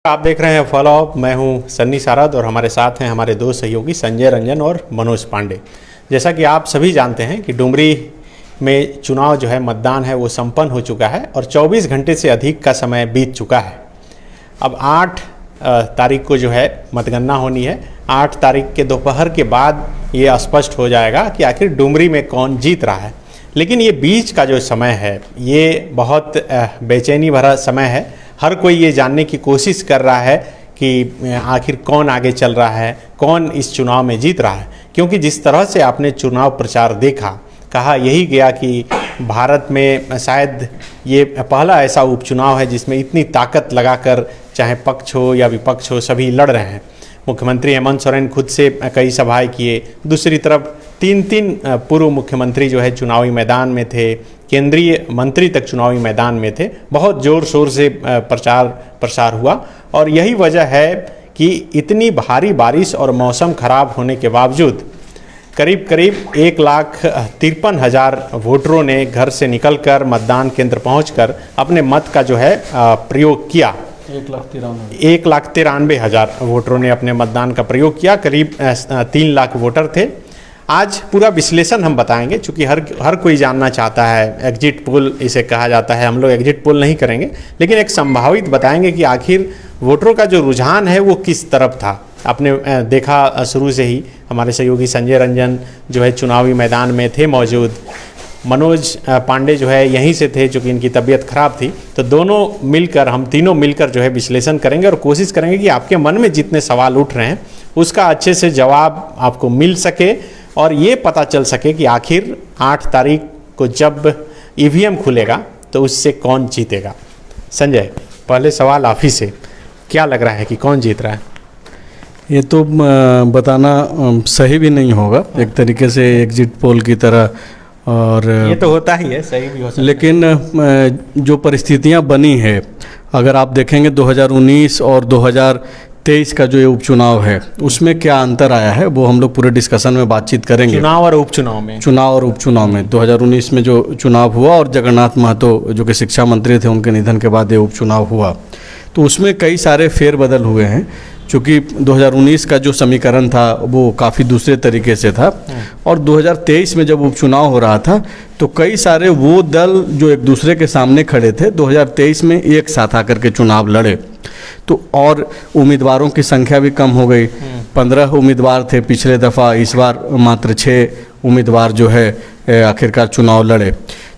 आप देख रहे हैं फॉलो अप। मैं हूं सन्नी सारद और हमारे साथ हैं हमारे दो सहयोगी संजय रंजन और मनोज पांडे। जैसा कि आप सभी जानते हैं कि डुमरी में चुनाव जो है, मतदान है, वो संपन्न हो चुका है और 24 घंटे से अधिक का समय बीत चुका है। अब 8 तारीख को जो है मतगणना होनी है। 8 तारीख के दोपहर के बाद ये स्पष्ट हो जाएगा कि आखिर डुमरी में कौन जीत रहा है। लेकिन ये बीच का जो समय है, ये बहुत बेचैनी भरा समय है। हर कोई ये जानने की कोशिश कर रहा है कि आखिर कौन आगे चल रहा है, कौन इस चुनाव में जीत रहा है। क्योंकि जिस तरह से आपने चुनाव प्रचार देखा, कहा यही गया कि भारत में शायद ये पहला ऐसा उपचुनाव है जिसमें इतनी ताकत लगाकर चाहे पक्ष हो या विपक्ष हो, सभी लड़ रहे हैं। मुख्यमंत्री हेमंत सोरेन खुद से कई सभाएं किए, दूसरी तरफ 3 पूर्व मुख्यमंत्री जो है चुनावी मैदान में थे, केंद्रीय मंत्री तक चुनावी मैदान में थे। बहुत ज़ोर शोर से प्रसार हुआ और यही वजह है कि इतनी भारी बारिश और मौसम खराब होने के बावजूद करीब 1,53,000 वोटरों ने घर से निकलकर मतदान केंद्र पहुंचकर अपने मत का जो है प्रयोग किया। 1,93,000 वोटरों ने अपने मतदान का प्रयोग किया। करीब 3 लाख वोटर थे। आज पूरा विश्लेषण हम बताएंगे, चूँकि हर कोई जानना चाहता है। एग्जिट पोल इसे कहा जाता है। हम लोग एग्जिट पोल नहीं करेंगे, लेकिन एक संभावित बताएंगे कि आखिर वोटरों का जो रुझान है वो किस तरफ था। आपने देखा शुरू से ही हमारे सहयोगी संजय रंजन जो है चुनावी मैदान में थे मौजूद। मनोज पांडे जो है यहीं से थे, चूँकि इनकी तबीयत खराब थी। तो हम तीनों मिलकर जो है विश्लेषण करेंगे और कोशिश करेंगे कि आपके मन में जितने सवाल उठ रहे हैं उसका अच्छे से जवाब आपको मिल सके और ये पता चल सके कि आखिर 8 तारीख को जब ईवीएम खुलेगा तो उससे कौन जीतेगा। संजय, पहले सवाल आप ही से, क्या लग रहा है कि कौन जीत रहा है? ये तो बताना सही भी नहीं होगा, एक तरीके से एग्जिट पोल की तरह, और ये तो होता ही है, सही भी हो सकता है। लेकिन जो परिस्थितियां बनी है, अगर आप देखेंगे 2019 और 2023 का जो ये उपचुनाव है उसमें क्या अंतर आया है, वो हम लोग पूरे डिस्कशन में बातचीत करेंगे। चुनाव और उपचुनाव में 2019 में जो चुनाव हुआ और जगन्नाथ महतो जो कि शिक्षा मंत्री थे, उनके निधन के बाद ये उपचुनाव हुआ, तो उसमें कई सारे फेरबदल हुए हैं। चूँकि 2019 का जो समीकरण था वो काफ़ी दूसरे तरीके से था और 2023 में जब उपचुनाव हो रहा था तो कई सारे वो दल जो एक दूसरे के सामने खड़े थे 2023 में एक साथ आकर के चुनाव लड़े, तो और उम्मीदवारों की संख्या भी कम हो गई। 15 उम्मीदवार थे पिछले दफ़ा, इस बार मात्र 6 उम्मीदवार जो है आखिरकार चुनाव लड़े।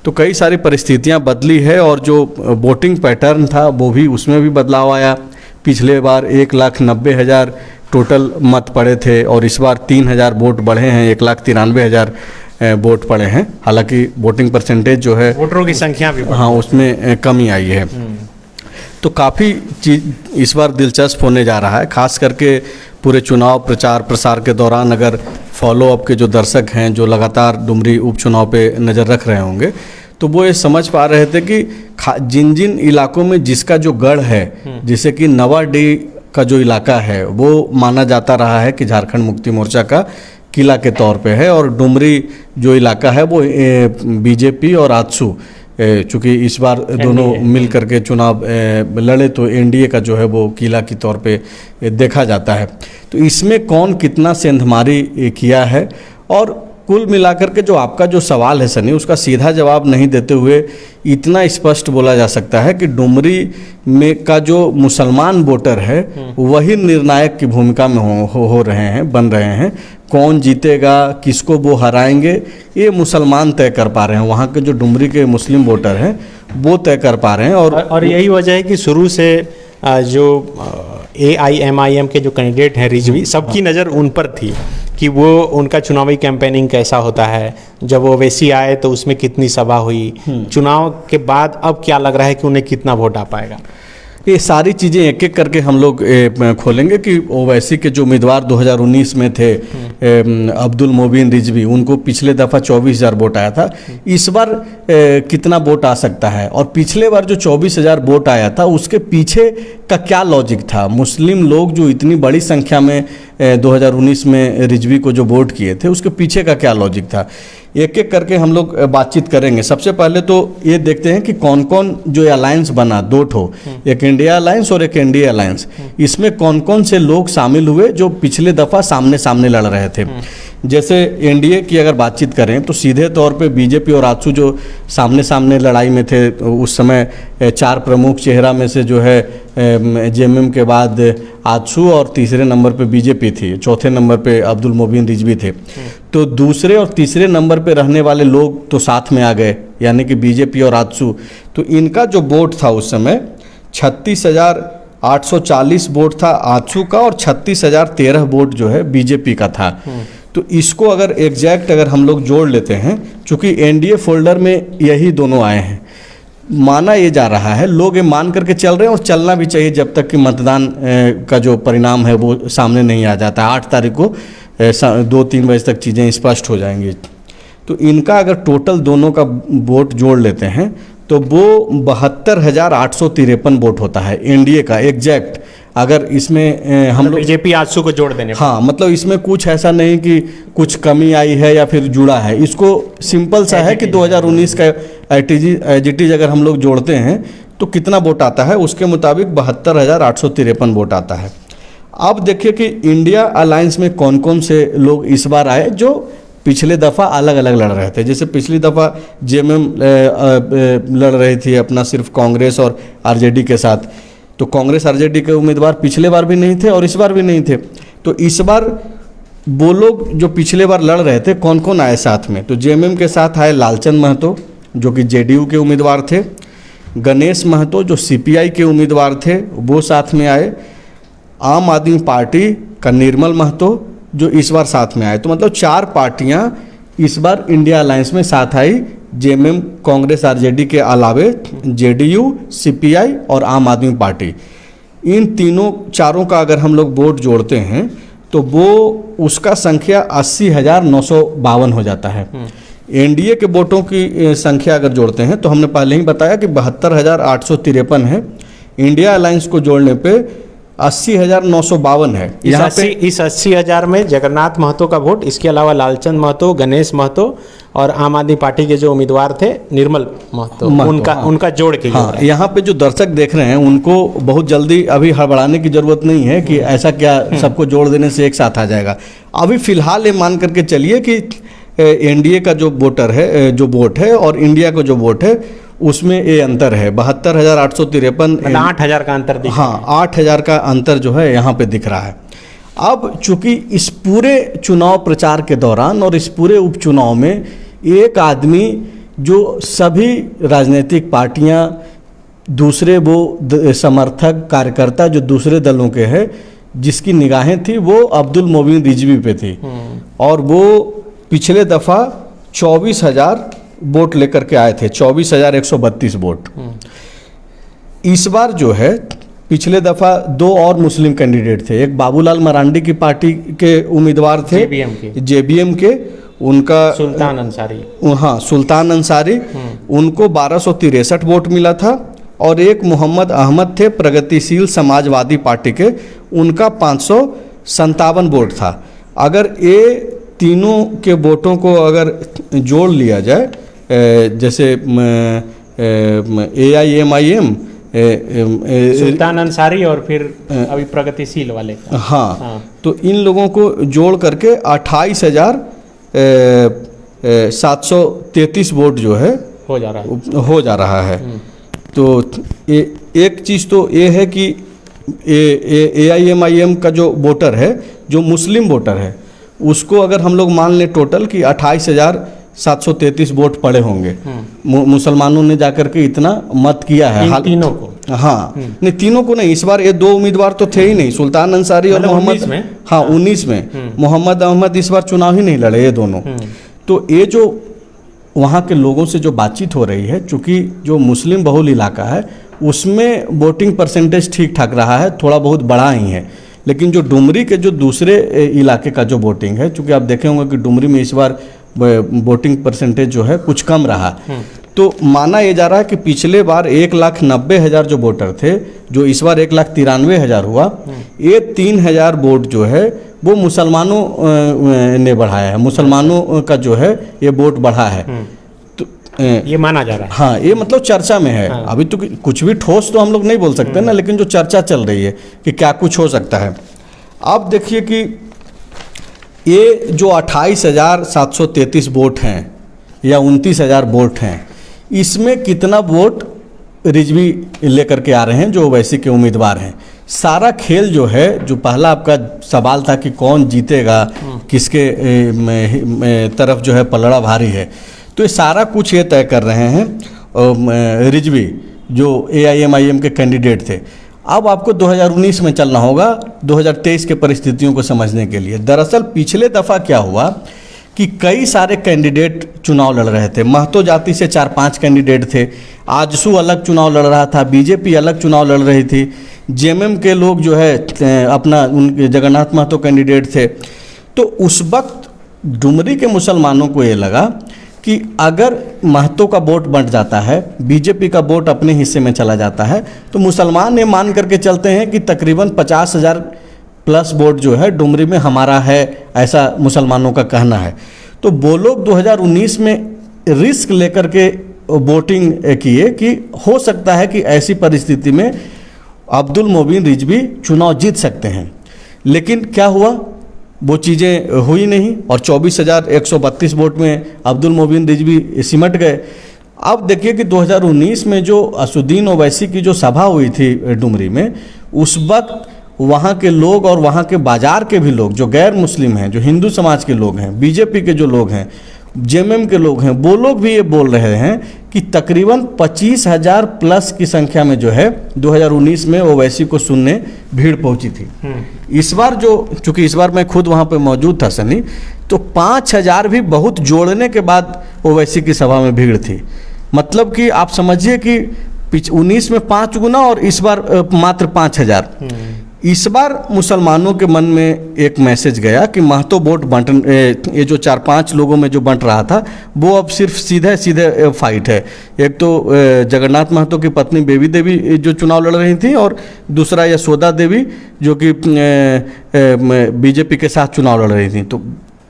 तो कई सारी परिस्थितियां बदली है और जो वोटिंग पैटर्न था वो भी, उसमें भी बदलाव आया। पिछले बार 1,90,000 टोटल मत पड़े थे और इस बार 3,000 वोट बढ़े हैं, 1,93,000 वोट पड़े हैं। हालांकि वोटिंग परसेंटेज जो है, वोटरों की संख्या भी, हाँ, उसमें कमी आई है। तो काफ़ी चीज़ इस बार दिलचस्प होने जा रहा है, खास करके पूरे चुनाव प्रचार प्रसार के दौरान। अगर फॉलो अप के जो दर्शक हैं जो लगातार डुमरी उपचुनाव पे नज़र रख रहे होंगे तो वो ये समझ पा रहे थे कि जिन जिन इलाकों में जिसका जो गढ़ है, जैसे कि नवाडीह का जो इलाका है वो माना जाता रहा है कि झारखंड मुक्ति मोर्चा का किला के तौर पे है, और डुमरी जो इलाका है वो बीजेपी और आजसू, चूँकि इस बार दोनों मिल करके चुनाव लड़े तो एनडीए का जो है वो किला के तौर पे देखा जाता है। तो इसमें कौन कितना सेंधमारी किया है, और कुल मिलाकर के जो आपका जो सवाल है सनी, उसका सीधा जवाब नहीं देते हुए इतना स्पष्ट बोला जा सकता है कि डुमरी में का जो मुसलमान वोटर है वही निर्णायक की भूमिका में हो रहे हैं, बन रहे हैं। कौन जीतेगा, किसको वो हराएंगे, ये मुसलमान तय कर पा रहे हैं। वहाँ के जो डुमरी के मुस्लिम वोटर हैं वो तय कर पा रहे हैं। और यही वजह है कि शुरू से जो AIMIM के जो कैंडिडेट हैं रिजवी, सबकी नज़र उन पर थी कि वो उनका चुनावी कैंपेनिंग कैसा होता है। जब वो ओवैसी आए तो उसमें कितनी सभा हुई, चुनाव के बाद अब क्या लग रहा है कि उन्हें कितना वोट आ पाएगा। ये सारी चीज़ें एक एक करके हम लोग खोलेंगे कि ओवैसी के जो उम्मीदवार 2019 में थे अब्दुल मोबिन रिजवी, उनको पिछले दफ़ा 24,000 वोट आया था। इस बार कितना वोट आ सकता है, और पिछले बार जो 24,000 वोट आया था उसके पीछे का क्या लॉजिक था। मुस्लिम लोग जो इतनी बड़ी संख्या में 2019 में रिजवी को जो वोट किए थे, उसके पीछे का क्या लॉजिक था, एक एक करके हम लोग बातचीत करेंगे। सबसे पहले तो ये देखते हैं कि कौन कौन जो अलायंस बना, दो ठो, एक इंडिया अलायंस और एक एनडीए अलायंस, इसमें कौन कौन से लोग शामिल हुए जो पिछले दफ़ा सामने सामने लड़ रहे थे। जैसे एनडीए की अगर बातचीत करें तो सीधे तौर पे बीजेपी और आजसू जो सामने सामने लड़ाई में थे, उस समय 4 प्रमुख चेहरा में से जो है जेएमएम के बाद आजसू और तीसरे नंबर पे बीजेपी थी, चौथे नंबर पे अब्दुल मोबिन रिजवी थे। तो दूसरे और तीसरे नंबर पे रहने वाले लोग तो साथ में आ गए, यानी कि बीजेपी और आजसू। तो इनका जो वोट था उस समय 36,840 वोट था आजसू का और 36,013 वोट जो है बीजेपी का था। तो इसको अगर एग्जैक्ट अगर हम लोग जोड़ लेते हैं, चूंकि एनडीए फोल्डर में यही दोनों आए हैं, माना ये जा रहा है, लोग ये मान करके चल रहे हैं और चलना भी चाहिए जब तक कि मतदान का जो परिणाम है वो सामने नहीं आ जाता। 8 तारीख को 2-3 बजे तक चीज़ें स्पष्ट हो जाएंगी। तो इनका अगर टोटल दोनों का वोट जोड़ लेते हैं तो वो 72,853 वोट होता है एनडीए का एग्जैक्ट। अगर इसमें हम लोग बीजेपी आजसू को जोड़ देने, हाँ, मतलब इसमें कुछ ऐसा नहीं कि कुछ कमी आई है या फिर जुड़ा है, इसको सिंपल सा है कि 2019 का एजिटीज अगर हम लोग जोड़ते हैं तो कितना वोट आता है, उसके मुताबिक 72,853 वोट आता है। अब देखिए कि इंडिया अलायंस में कौन कौन से लोग इस बार आए जो पिछले दफ़ा अलग अलग लड़ रहे थे। जैसे पिछली दफ़ा जेएमएम लड़ रही थी अपना सिर्फ कांग्रेस और आरजेडी के साथ, तो कांग्रेस आरजेडी के उम्मीदवार पिछले बार भी नहीं थे और इस बार भी नहीं थे। तो इस बार वो लोग जो पिछले बार लड़ रहे थे कौन कौन आए साथ में, तो जेएमएम के साथ आए लालचंद महतो जो कि जेडीयू के उम्मीदवार थे, गणेश महतो जो सीपीआई के उम्मीदवार थे वो साथ में आए, आम आदमी पार्टी का निर्मल महतो जो इस बार साथ में आए। तो मतलब 4 पार्टियां इस बार इंडिया अलायंस में साथ आई, जेएमएम, कांग्रेस आरजेडी के अलावे जेडीयू, सीपीआई और आम आदमी पार्टी। इन चारों का अगर हम लोग वोट जोड़ते हैं तो वो उसका संख्या 80,952 हो जाता है। एनडीए के वोटों की संख्या अगर जोड़ते हैं तो हमने पहले ही बताया कि 72,853 है, इंडिया अलायंस को जोड़ने पे 80,952 है। यहाँ पे इस 80,000 में जगन्नाथ महतो का वोट, इसके अलावा लालचंद महतो, गणेश महतो और आम आदमी पार्टी के जो उम्मीदवार थे निर्मल महतो, उनका जोड़ के। हाँ, यहाँ पे जो दर्शक देख रहे हैं उनको बहुत जल्दी अभी हड़बड़ाने की जरूरत नहीं है कि ऐसा क्या सबको जोड़ देने से एक साथ आ जाएगा। अभी फिलहाल ये मान करके चलिए कि एनडीए का जो वोटर है, जो वोट है, और इंडिया का जो वोट है उसमें ये अंतर है 72,853, 8,000 का अंतर दिख रहा है। हाँ, 8,000 का अंतर जो है यहाँ पे दिख रहा है। अब चूंकि इस पूरे चुनाव प्रचार के दौरान और इस पूरे उपचुनाव में एक आदमी जो सभी राजनीतिक पार्टियां, दूसरे वो समर्थक कार्यकर्ता जो दूसरे दलों के हैं, जिसकी निगाहें थी वो अब्दुल मोबिन रिजवी पे थी, और वो पिछले दफ़ा 24,000 वोट लेकर के आए थे, 24,132 वोट। इस बार जो है पिछले दफ़ा 2 और मुस्लिम कैंडिडेट थे, एक बाबूलाल मरांडी की पार्टी के उम्मीदवार थे, जेबीएम के, उनका सुल्तान अंसारी, हाँ, सुल्तान अंसारी, उनको 1263 वोट मिला था, और एक मोहम्मद अहमद थे प्रगतिशील समाजवादी पार्टी के, उनका 557 वोट था। अगर ये तीनों के वोटों को अगर जोड़ लिया जाए, जैसे AIMIM, सुल्तान अंसारी और फिर अभी प्रगतिशील वाले का, हाँ, तो इन लोगों को जोड़ करके 28,733 वोट जो है हो जा रहा है। तो एक चीज़ तो ये है कि AIMIM का जो वोटर है, जो मुस्लिम वोटर है, उसको अगर हम लोग मान लें टोटल कि 28,733 वोट पड़े होंगे, मुसलमानों ने जाकर के इतना मत किया है तीनों को। हाँ, नहीं, तीनों को नहीं, इस बार ये 2 उम्मीदवार तो थे ही नहीं, सुल्तान अंसारी और मोहम्मद, हाँ, 19 में मोहम्मद अहमद इस बार चुनाव ही नहीं लड़े ये दोनों। तो ये जो वहाँ के लोगों से जो बातचीत हो रही है, चूँकि जो मुस्लिम बहुल इलाका है उसमें वोटिंग परसेंटेज ठीक ठाक रहा है, थोड़ा बहुत बढ़ा ही है, लेकिन जो डुमरी के जो दूसरे इलाके का जो वोटिंग है, चूँकि आप देखे होंगे कि डुमरी में इस बार वोटिंग परसेंटेज जो है कुछ कम रहा, तो माना ये जा रहा है कि पिछले बार 1,90,000 जो वोटर थे, जो इस बार 1,93,000 हुआ, ये 3,000 वोट जो है वो मुसलमानों ने बढ़ाया है, मुसलमानों का जो है ये वोट बढ़ा है। तो ये माना जा रहा है। हाँ, ये मतलब चर्चा में है। हाँ। अभी तो कुछ भी ठोस तो हम लोग नहीं बोल सकते ना, लेकिन जो चर्चा चल रही है कि क्या कुछ हो सकता है। आप देखिए कि ये जो 28,733 वोट हैं या 29,000 वोट हैं, इसमें कितना वोट रिजवी लेकर के आ रहे हैं जो ओवैसी के उम्मीदवार हैं। सारा खेल जो है, जो पहला आपका सवाल था कि कौन जीतेगा, किसके तरफ जो है पलड़ा भारी है, तो ये सारा कुछ ये तय कर रहे हैं रिजवी जो AIMIM के कैंडिडेट थे। अब आपको 2019 में चलना होगा 2023 के परिस्थितियों को समझने के लिए। दरअसल पिछले दफ़ा क्या हुआ कि कई सारे कैंडिडेट चुनाव लड़ रहे थे। महतो जाति से 4-5 कैंडिडेट थे, आजसू अलग चुनाव लड़ रहा था, बीजेपी अलग चुनाव लड़ रही थी, जेएमएम के लोग जो है अपना उनके जगन्नाथ महतो कैंडिडेट थे। तो उस वक्त डुमरी के मुसलमानों को ये लगा कि अगर महतो का वोट बंट जाता है, बीजेपी का वोट अपने हिस्से में चला जाता है, तो मुसलमान ये मान करके चलते हैं कि तकरीबन 50,000 प्लस वोट जो है डुमरी में हमारा है, ऐसा मुसलमानों का कहना है। तो वो लोग 2019 में रिस्क लेकर के वोटिंग किए कि हो सकता है कि ऐसी परिस्थिति में अब्दुल मोबिन रिजवी चुनाव जीत सकते हैं। लेकिन क्या हुआ, वो चीज़ें हुई नहीं और 24,132 वोट में अब्दुल मोबिन रिजवी सिमट गए। अब देखिए कि 2019 में जो असुद्दीन ओवैसी की जो सभा हुई थी डुमरी में, उस वक्त वहाँ के लोग और वहाँ के बाज़ार के भी लोग जो गैर मुस्लिम हैं, जो हिंदू समाज के लोग हैं, बीजेपी के जो लोग हैं, जेएमएम के लोग हैं, वो लोग भी ये बोल रहे हैं कि तकरीबन 25,000 प्लस की संख्या में जो है 2019 में ओवैसी को सुनने भीड़ पहुंची थी। इस बार चूंकि इस बार मैं खुद वहाँ पे मौजूद था सनी, तो 5,000 भी बहुत जोड़ने के बाद ओवैसी की सभा में भीड़ थी। मतलब कि आप समझिए कि 19 में 5 गुना और इस बार मात्र 5,000। इस बार मुसलमानों के मन में एक मैसेज गया कि महतो वोट बंटन, ये जो 4-5 लोगों में जो बंट रहा था वो अब सिर्फ सीधे फाइट है। एक तो जगन्नाथ महतो की पत्नी बेबी देवी जो चुनाव लड़ रही थी और दूसरा यशोदा देवी जो कि बीजेपी के साथ चुनाव लड़ रही थी। तो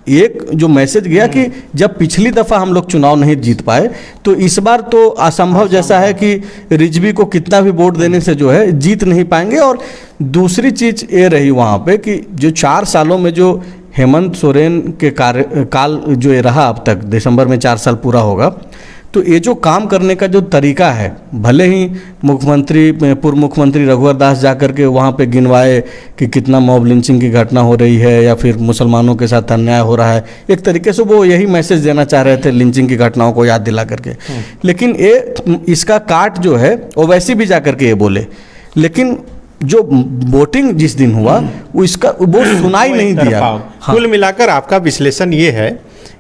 एक जो मैसेज गया कि जब पिछली दफ़ा हम लोग चुनाव नहीं जीत पाए, तो इस बार तो असंभव जैसा है कि रिजवी को कितना भी वोट देने से जो है जीत नहीं पाएंगे। और दूसरी चीज़ ये रही वहाँ पे कि जो 4 सालों में जो हेमंत सोरेन के कार्यकाल जो ये रहा, अब तक दिसंबर में 4 साल पूरा होगा, तो ये जो काम करने का जो तरीका है, भले ही पूर्व मुख्यमंत्री रघुवर दास जाकर के वहाँ पे गिनवाए कि कितना मॉब लिंचिंग की घटना हो रही है या फिर मुसलमानों के साथ अन्याय हो रहा है, एक तरीके से वो यही मैसेज देना चाह रहे थे लिंचिंग की घटनाओं को याद दिला करके। लेकिन इसका काट जो है ओवैसी भी जा करके ये बोले, लेकिन जो वोटिंग जिस दिन हुआ वो सुनाई नहीं दिया। हाँ। कुल मिलाकर आपका विश्लेषण ये है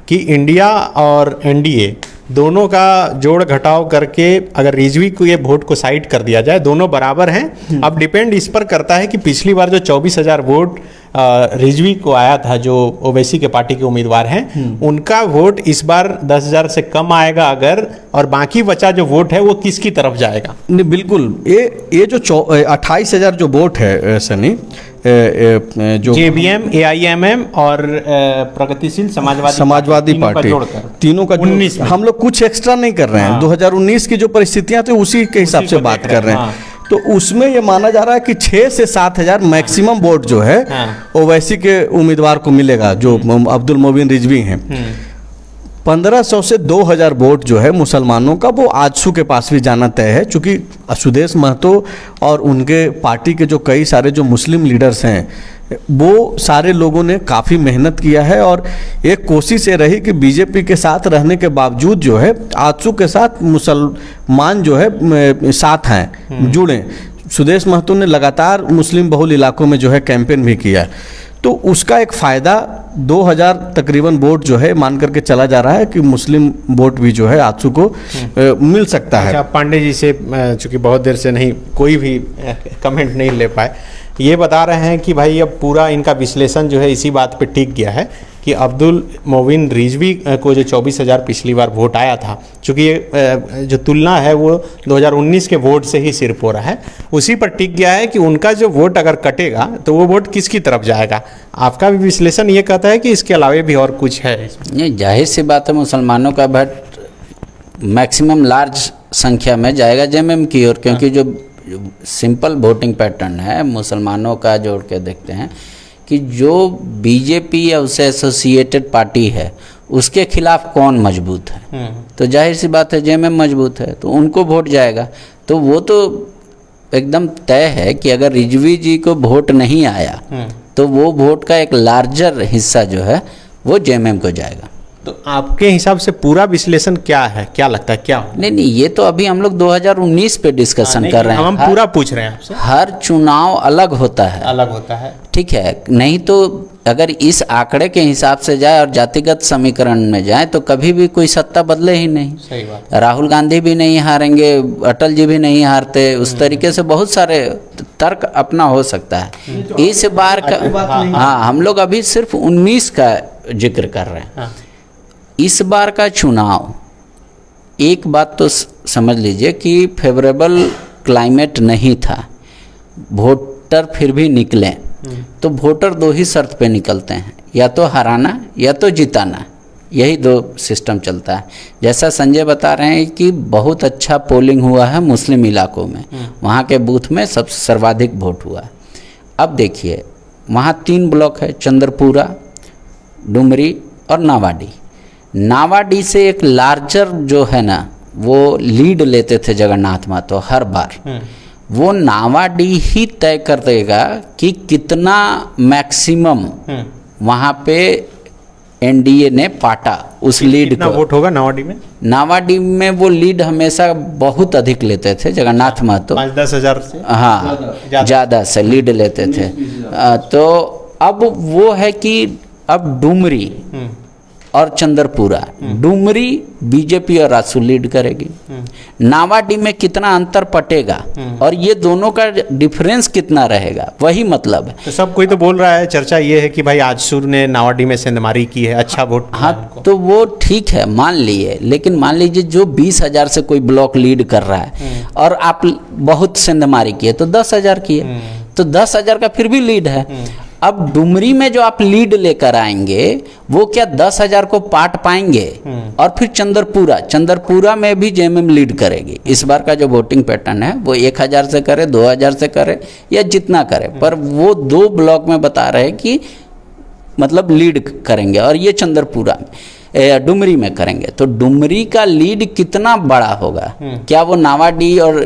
कि इंडिया और एनडीए दोनों का जोड़ घटाव करके अगर रिजवी को ये वोट को साइड कर दिया जाए, दोनों बराबर हैं। अब डिपेंड इस पर करता है कि पिछली बार जो 24,000 वोट रिजवी को आया था, जो ओवैसी के पार्टी के उम्मीदवार हैं, उनका वोट इस बार 10,000 से कम आएगा अगर, और बाकी बचा जो वोट है वो किसकी तरफ जाएगा। नहीं, बिल्कुल ये जो 28,000 जो वोट है सनी, जो जेबीएम, AIMM और प्रगतिशील समाजवादी पार्टी, तीनों का 19 हम लोग कुछ एक्स्ट्रा नहीं कर रहे हैं। 2019 की जो परिस्थितियां थी उसी के हिसाब से बात कर रहे हैं। तो उसमें ये माना जा रहा है कि 6 से 7,000 मैक्सिमम वोट जो है ओवैसी के उम्मीदवार को मिलेगा, जो अब्दुल मोबिन रिजवी हैं। 1,500 से 2,000 वोट जो है मुसलमानों का, वो आजसू के पास भी जाना तय है, चूँकि सुदेश महतो और उनके पार्टी के जो कई सारे जो मुस्लिम लीडर्स हैं, वो सारे लोगों ने काफ़ी मेहनत किया है और एक कोशिश ये रही कि बीजेपी के साथ रहने के बावजूद जो है आजसू के साथ मुसलमान जो है साथ हैं, जुड़े। सुदेश महतो ने लगातार मुस्लिम बहुल इलाकों में जो है कैंपेन भी किया, तो उसका एक फ़ायदा 2,000 तकरीबन वोट जो है मान करके चला जा रहा है कि मुस्लिम वोट भी जो है आजसू को मिल सकता है। अच्छा, पांडे जी से चूँकि बहुत देर से नहीं कोई भी कमेंट नहीं ले पाए, ये बता रहे हैं कि भाई अब पूरा इनका विश्लेषण जो है इसी बात पे टिक गया है कि अब्दुल मोबिन रिजवी को जो 24,000 पिछली बार वोट आया था, चूँकि ये जो तुलना है वो 2019 के वोट से ही सिर्फ हो रहा है, उसी पर टिक गया है कि उनका जो वोट अगर कटेगा तो वो वोट किसकी तरफ जाएगा। आपका भी विश्लेषण ये कहता है कि इसके अलावा भी और कुछ है? नहीं, जाहिर सी बात है मुसलमानों का वोट मैक्सिमम लार्ज संख्या में जाएगा जेएमएम की ओर, क्योंकि जो सिंपल वोटिंग पैटर्न है मुसलमानों का जोड़ के देखते हैं कि जो बीजेपी या उससे एसोसिएटेड पार्टी है उसके खिलाफ कौन मजबूत है, तो जाहिर सी बात है जेएमएम मजबूत है तो उनको वोट जाएगा। तो वो तो एकदम तय है कि अगर रिजवी जी को वोट नहीं आया तो वो वोट का एक लार्जर हिस्सा जो है वो जेएमएम को जाएगा। तो आपके हिसाब से पूरा विश्लेषण क्या है, क्या लगता है क्या हो? नहीं, ये तो अभी हम लोग 2019 पे डिस्कशन कर रहे हैं। हम पूरा पूछ रहे हैं आपसे। हर चुनाव अलग होता है, अलग होता है, ठीक है। नहीं तो अगर इस आंकड़े के हिसाब से जाए और जातिगत समीकरण में जाए तो कभी भी कोई सत्ता बदले ही नहीं। सही बात। राहुल गांधी भी नहीं हारेंगे, अटल जी भी नहीं हारते, उस तरीके से बहुत सारे तर्क अपना हो सकता है। इस बार का हाँ, हम लोग अभी सिर्फ 19 का जिक्र कर रहे हैं। इस बार का चुनाव, एक बात तो समझ लीजिए कि फेवरेबल क्लाइमेट नहीं था, वोटर फिर भी निकले। तो वोटर दो ही शर्त पे निकलते हैं, या तो हराना या तो जिताना, यही दो सिस्टम चलता है। जैसा संजय बता रहे हैं कि बहुत अच्छा पोलिंग हुआ है मुस्लिम इलाकों में, वहाँ के बूथ में सब सर्वाधिक वोट हुआ। अब देखिए वहाँ 3 ब्लॉक है, चंद्रपुरा, डुमरी और नावाडी। नावाडी से एक लार्जर जो है ना वो लीड लेते थे जगन्नाथ महतो हर बार। वो नावाडी ही तय कर देगा कि कितना मैक्सिमम वहाँ पे एनडीए ने पाटा उस लीड कितना को। वोट होगा नावाडी में? नावाडी में वो लीड हमेशा बहुत अधिक लेते थे जगन्नाथ महतो, 5-10 हज़ार से, हाँ ज़्यादा से लीड लेते थे। तो अब वो है कि अब डुमरी और चंद्रपुरा, डुमरी बीजेपी और रासू लीड करेगी, नावाडी में कितना अंतर पटेगा और ये दोनों का डिफरेंस कितना रहेगा, वही मतलब है। तो सब कोई तो बोल रहा है, चर्चा ये है कि भाई आजसूर ने नावाडी में सेंधमारी की है, अच्छा वोट। हाँ, तो वो ठीक है मान लिए, लेकिन मान लीजिए जो 20,000 से कोई ब्लॉक लीड कर रहा है और आप बहुत सेंधमारी किए तो 10,000 किए, तो 10,000 का फिर भी लीड है। अब डुमरी में जो आप लीड लेकर आएंगे वो क्या 10,000 को पाट पाएंगे? और फिर चंद्रपुरा में भी जेएमएम लीड करेगी। इस बार का जो वोटिंग पैटर्न है वो 1,000 से करे, 2,000 से करे या जितना करे, पर वो 2 ब्लॉक में बता रहे हैं कि मतलब लीड करेंगे, और ये चंद्रपुरा में डुमरी में करेंगे। तो डुमरी का लीड कितना बड़ा होगा? क्या वो नावाडी और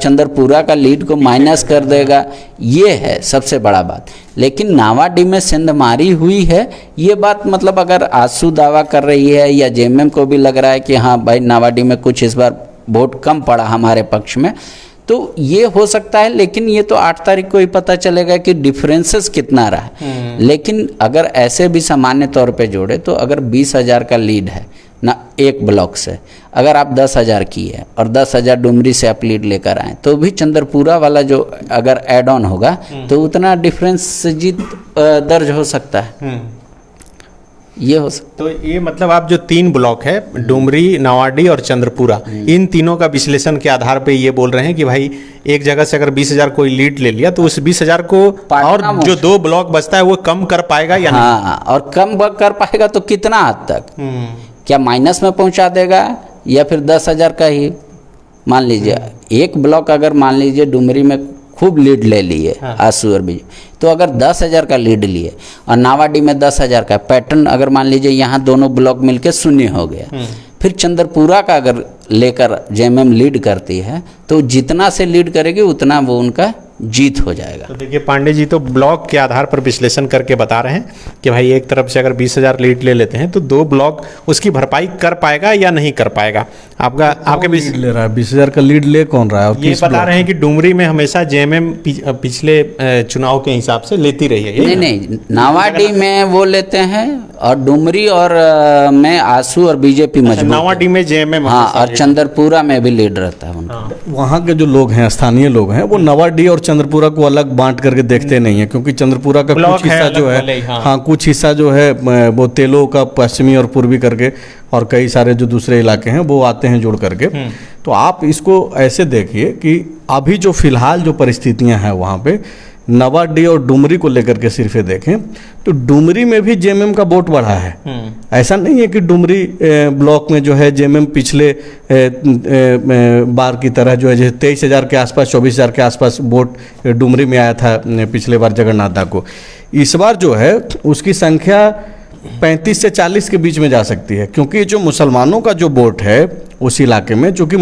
चंद्रपुरा का लीड को माइनस कर देगा? ये है सबसे बड़ा बात। लेकिन नावाडी में सेंधमारी हुई है, ये बात मतलब अगर आसू दावा कर रही है या जेएमएम को भी लग रहा है कि हाँ भाई नावाडी में कुछ इस बार वोट कम पड़ा हमारे पक्ष में, तो ये हो सकता है। लेकिन ये तो 8 तारीख को ही पता चलेगा कि डिफरेंसेस कितना रहा। लेकिन अगर ऐसे भी सामान्य तौर पे जोड़े तो अगर 20,000 का लीड है ना एक ब्लॉक से, अगर आप 10,000 की है और 10,000 डुमरी से आप लीड लेकर आए तो भी चंद्रपुरा वाला जो अगर एड ऑन होगा तो उतना डिफरेंस जीत दर्ज हो सकता है। ये हो सकता। तो ये मतलब आप जो 3 ब्लॉक है, डुमरी, नावाडी और चंद्रपुरा, इन तीनों का विश्लेषण के आधार पे ये बोल रहे हैं कि भाई एक जगह से अगर 20,000 कोई लीड ले लिया तो उस 20,000 को और जो 2 ब्लॉक बचता है वो कम कर पाएगा या नहीं? हाँ, और कम कर पाएगा तो कितना हद तक? क्या माइनस में पहुंचा देगा या फिर 10,000 का ही? मान लीजिए एक ब्लॉक अगर मान लीजिए डुमरी में खूब लीड ले लिए आसू और बीजेपी, तो अगर 10,000 का लीड लिए और नावाडी में 10,000 का पैटर्न, अगर मान लीजिए यहाँ दोनों ब्लॉक मिलके 0 हो गया, फिर चंद्रपुरा का अगर लेकर जेएमएम लीड करती है तो जितना से लीड करेगी उतना वो उनका जीत हो जाएगा। तो देखिए पांडे जी तो ब्लॉक के आधार पर विश्लेषण करके बता रहे हैं कि भाई एक तरफ से अगर 20,000 लीड ले लेते हैं तो 2 ब्लॉक उसकी भरपाई कर पाएगा या नहीं कर पाएगा। आपके लीड ले रहा है 20,000 का लीड ले कौन रहा है? और ये बता रहे हैं कि डुमरी में हमेशा जेएमएम पिछले चुनाव के हिसाब से लेती रही है। नहीं, नावाडी में वो लेते हैं और डुमरी और में आसू और बीजेपी मजबूत है। नवाडी में जेएमएम, हाँ, और चंद्रपुरा में भी लीड रहता है उनका। वहाँ के जो लोग हैं, स्थानीय लोग हैं, वो नवाडी और चंद्रपुरा को अलग बांट करके देखते नहीं है, क्योंकि चंद्रपुरा का ब्लॉक कुछ हिस्सा है जो अलग वाले, है, हाँ। हाँ, कुछ हिस्सा जो है वो तेलो का पश्चिमी और पूर्वी करके, और कई सारे जो दूसरे इलाके हैं वो आते हैं जुड़ करके। तो आप इसको ऐसे देखिए कि अभी जो फिलहाल जो परिस्थितियां हैं वहाँ पे नवाडी और डुमरी को लेकर के सिर्फ देखें तो डुमरी में भी जेएमएम का वोट बढ़ा है। ऐसा नहीं है कि डुमरी ब्लॉक में जो है जेएमएम पिछले बार की तरह जो है, जैसे 23,000 के आसपास, 24,000 के आसपास वोट डुमरी में आया था पिछले बार जगन्नाथ को। इस बार जो है उसकी संख्या 35 से 40 के बीच में जा सकती है, क्योंकि जो मुसलमानों का जो वोट है उस इलाके में, चूँकि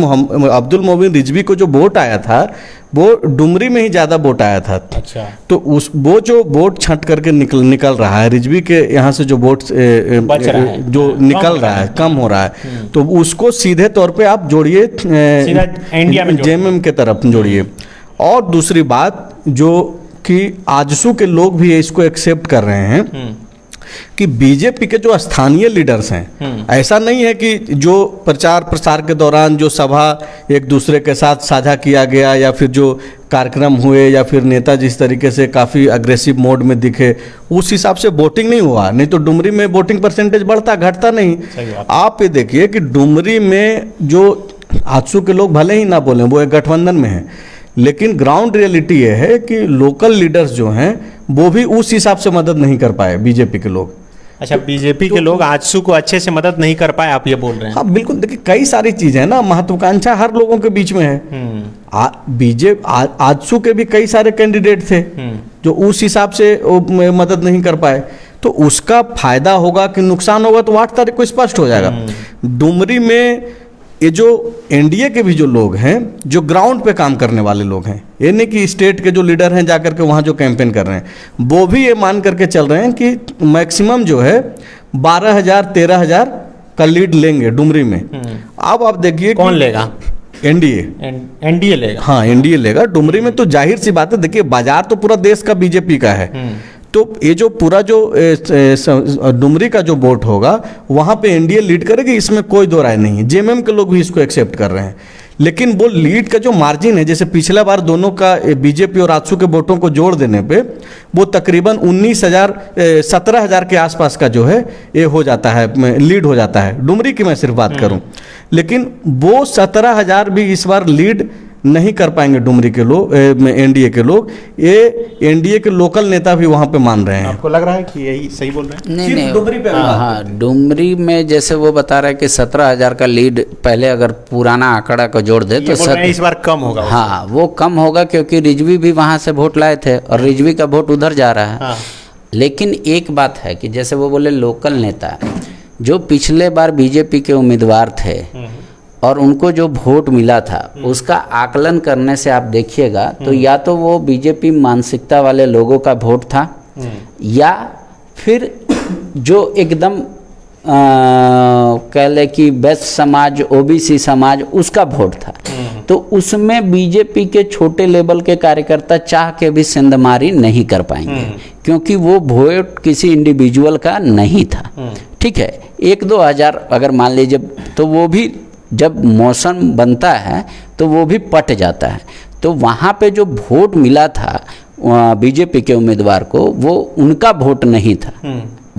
अब्दुल मोमिन रिजवी को जो वोट आया था वो डुमरी में ही ज़्यादा वोट आया था। अच्छा। तो वो जो वोट छंट करके निकल रहा है, रिजवी के यहाँ से जो वोट जो निकल रहा है, कम हो रहा है, तो उसको सीधे तौर पे आप जोड़िए इंडिया में जेएमएम के तरफ जोड़िए। और दूसरी बात जो कि आजसू के लोग भी इसको एक्सेप्ट कर रहे हैं कि बीजेपी के जो स्थानीय लीडर्स हैं, ऐसा नहीं है कि जो प्रचार प्रसार के दौरान जो सभा एक दूसरे के साथ साझा किया गया या फिर जो कार्यक्रम हुए या फिर नेता जिस तरीके से काफ़ी अग्रेसिव मोड में दिखे, उस हिसाब से वोटिंग नहीं हुआ। नहीं तो डुमरी में वोटिंग परसेंटेज बढ़ता घटता नहीं। आप ये देखिए कि डुमरी में जो आजसू के लोग भले ही ना बोलें, वो एक गठबंधन में है, लेकिन ग्राउंड रियलिटी ये है कि लोकल लीडर्स जो हैं वो भी उस हिसाब से मदद नहीं कर पाए बीजेपी के लोग। अच्छा, बीजेपी के लोग आजसू को अच्छे से मदद नहीं कर पाए, आप ये बोल रहे हैं? हाँ बिल्कुल, देखिए कई सारी चीजें हैं ना, महत्वाकांक्षा हर लोगों के बीच में है। आजसू के भी कई सारे कैंडिडेट थे जो उस हिसाब से मदद नहीं कर पाए, तो उसका फायदा होगा कि नुकसान होगा तो 8 तारीख को स्पष्ट हो जाएगा। डुमरी में ये जो एनडीए के भी जो लोग हैं, जो ग्राउंड पे काम करने वाले लोग हैं, ये नहीं कि स्टेट के जो लीडर हैं जाकर के वहाँ जो कैंपेन कर रहे हैं, वो भी ये मान करके चल रहे हैं कि मैक्सिमम जो है 12,000 13,000 का लीड लेंगे डुमरी में। अब आप देखिए कौन लेगा? एनडीए लेगा। हाँ, एनडीए लेगा डुमरी में। तो जाहिर सी बात है, देखिए बाजार तो पूरा देश का बीजेपी का है, तो ये जो पूरा जो डुमरी का जो वोट होगा वहाँ पे एनडीए लीड करेगी, इसमें कोई दो राय नहीं है। जेएमएम के लोग भी इसको एक्सेप्ट कर रहे हैं, लेकिन वो लीड का जो मार्जिन है, जैसे पिछला बार दोनों का बीजेपी और आजसू के वोटों को जोड़ देने पे वो तकरीबन 17,000 के आसपास का जो है ये हो जाता है, लीड हो जाता है। डुमरी की मैं सिर्फ बात करूं, लेकिन वो 17,000 भी इस बार लीड नहीं कर पाएंगे डुमरी के लोग, एनडीए के लोग। ये एनडीए के लोकल नेता भी वहाँ पे मान रहे हैं। आपको लग रहा है कि यही सही बोल रहे हैं? नहीं, डुमरी पे हाँ, डुमरी में जैसे वो बता रहा है कि 17,000 का लीड, पहले अगर पुराना आंकड़ा को जोड़ दे तो इस बार कम होगा। हाँ, वो कम होगा, क्योंकि रिजवी भी वहाँ से वोट लाए थे और रिजवी का वोट उधर जा रहा है। हाँ। लेकिन एक बात है कि जैसे वो बोले लोकल नेता जो पिछले बार बीजेपी के उम्मीदवार थे और उनको जो वोट मिला था, उसका आकलन करने से आप देखिएगा तो या तो वो बीजेपी मानसिकता वाले लोगों का वोट था, या फिर जो एकदम कह ले कि बेस्ट समाज, ओबीसी समाज, उसका वोट था। तो उसमें बीजेपी के छोटे लेवल के कार्यकर्ता चाह के भी सेंधमारी नहीं कर पाएंगे, क्योंकि वो वोट किसी इंडिविजुअल का नहीं था। ठीक है, 1-2 हज़ार अगर मान लीजिए, तो वो भी जब मौसम बनता है तो वो भी पट जाता है। तो वहाँ पे जो वोट मिला था बीजेपी के उम्मीदवार को, वो उनका वोट नहीं था,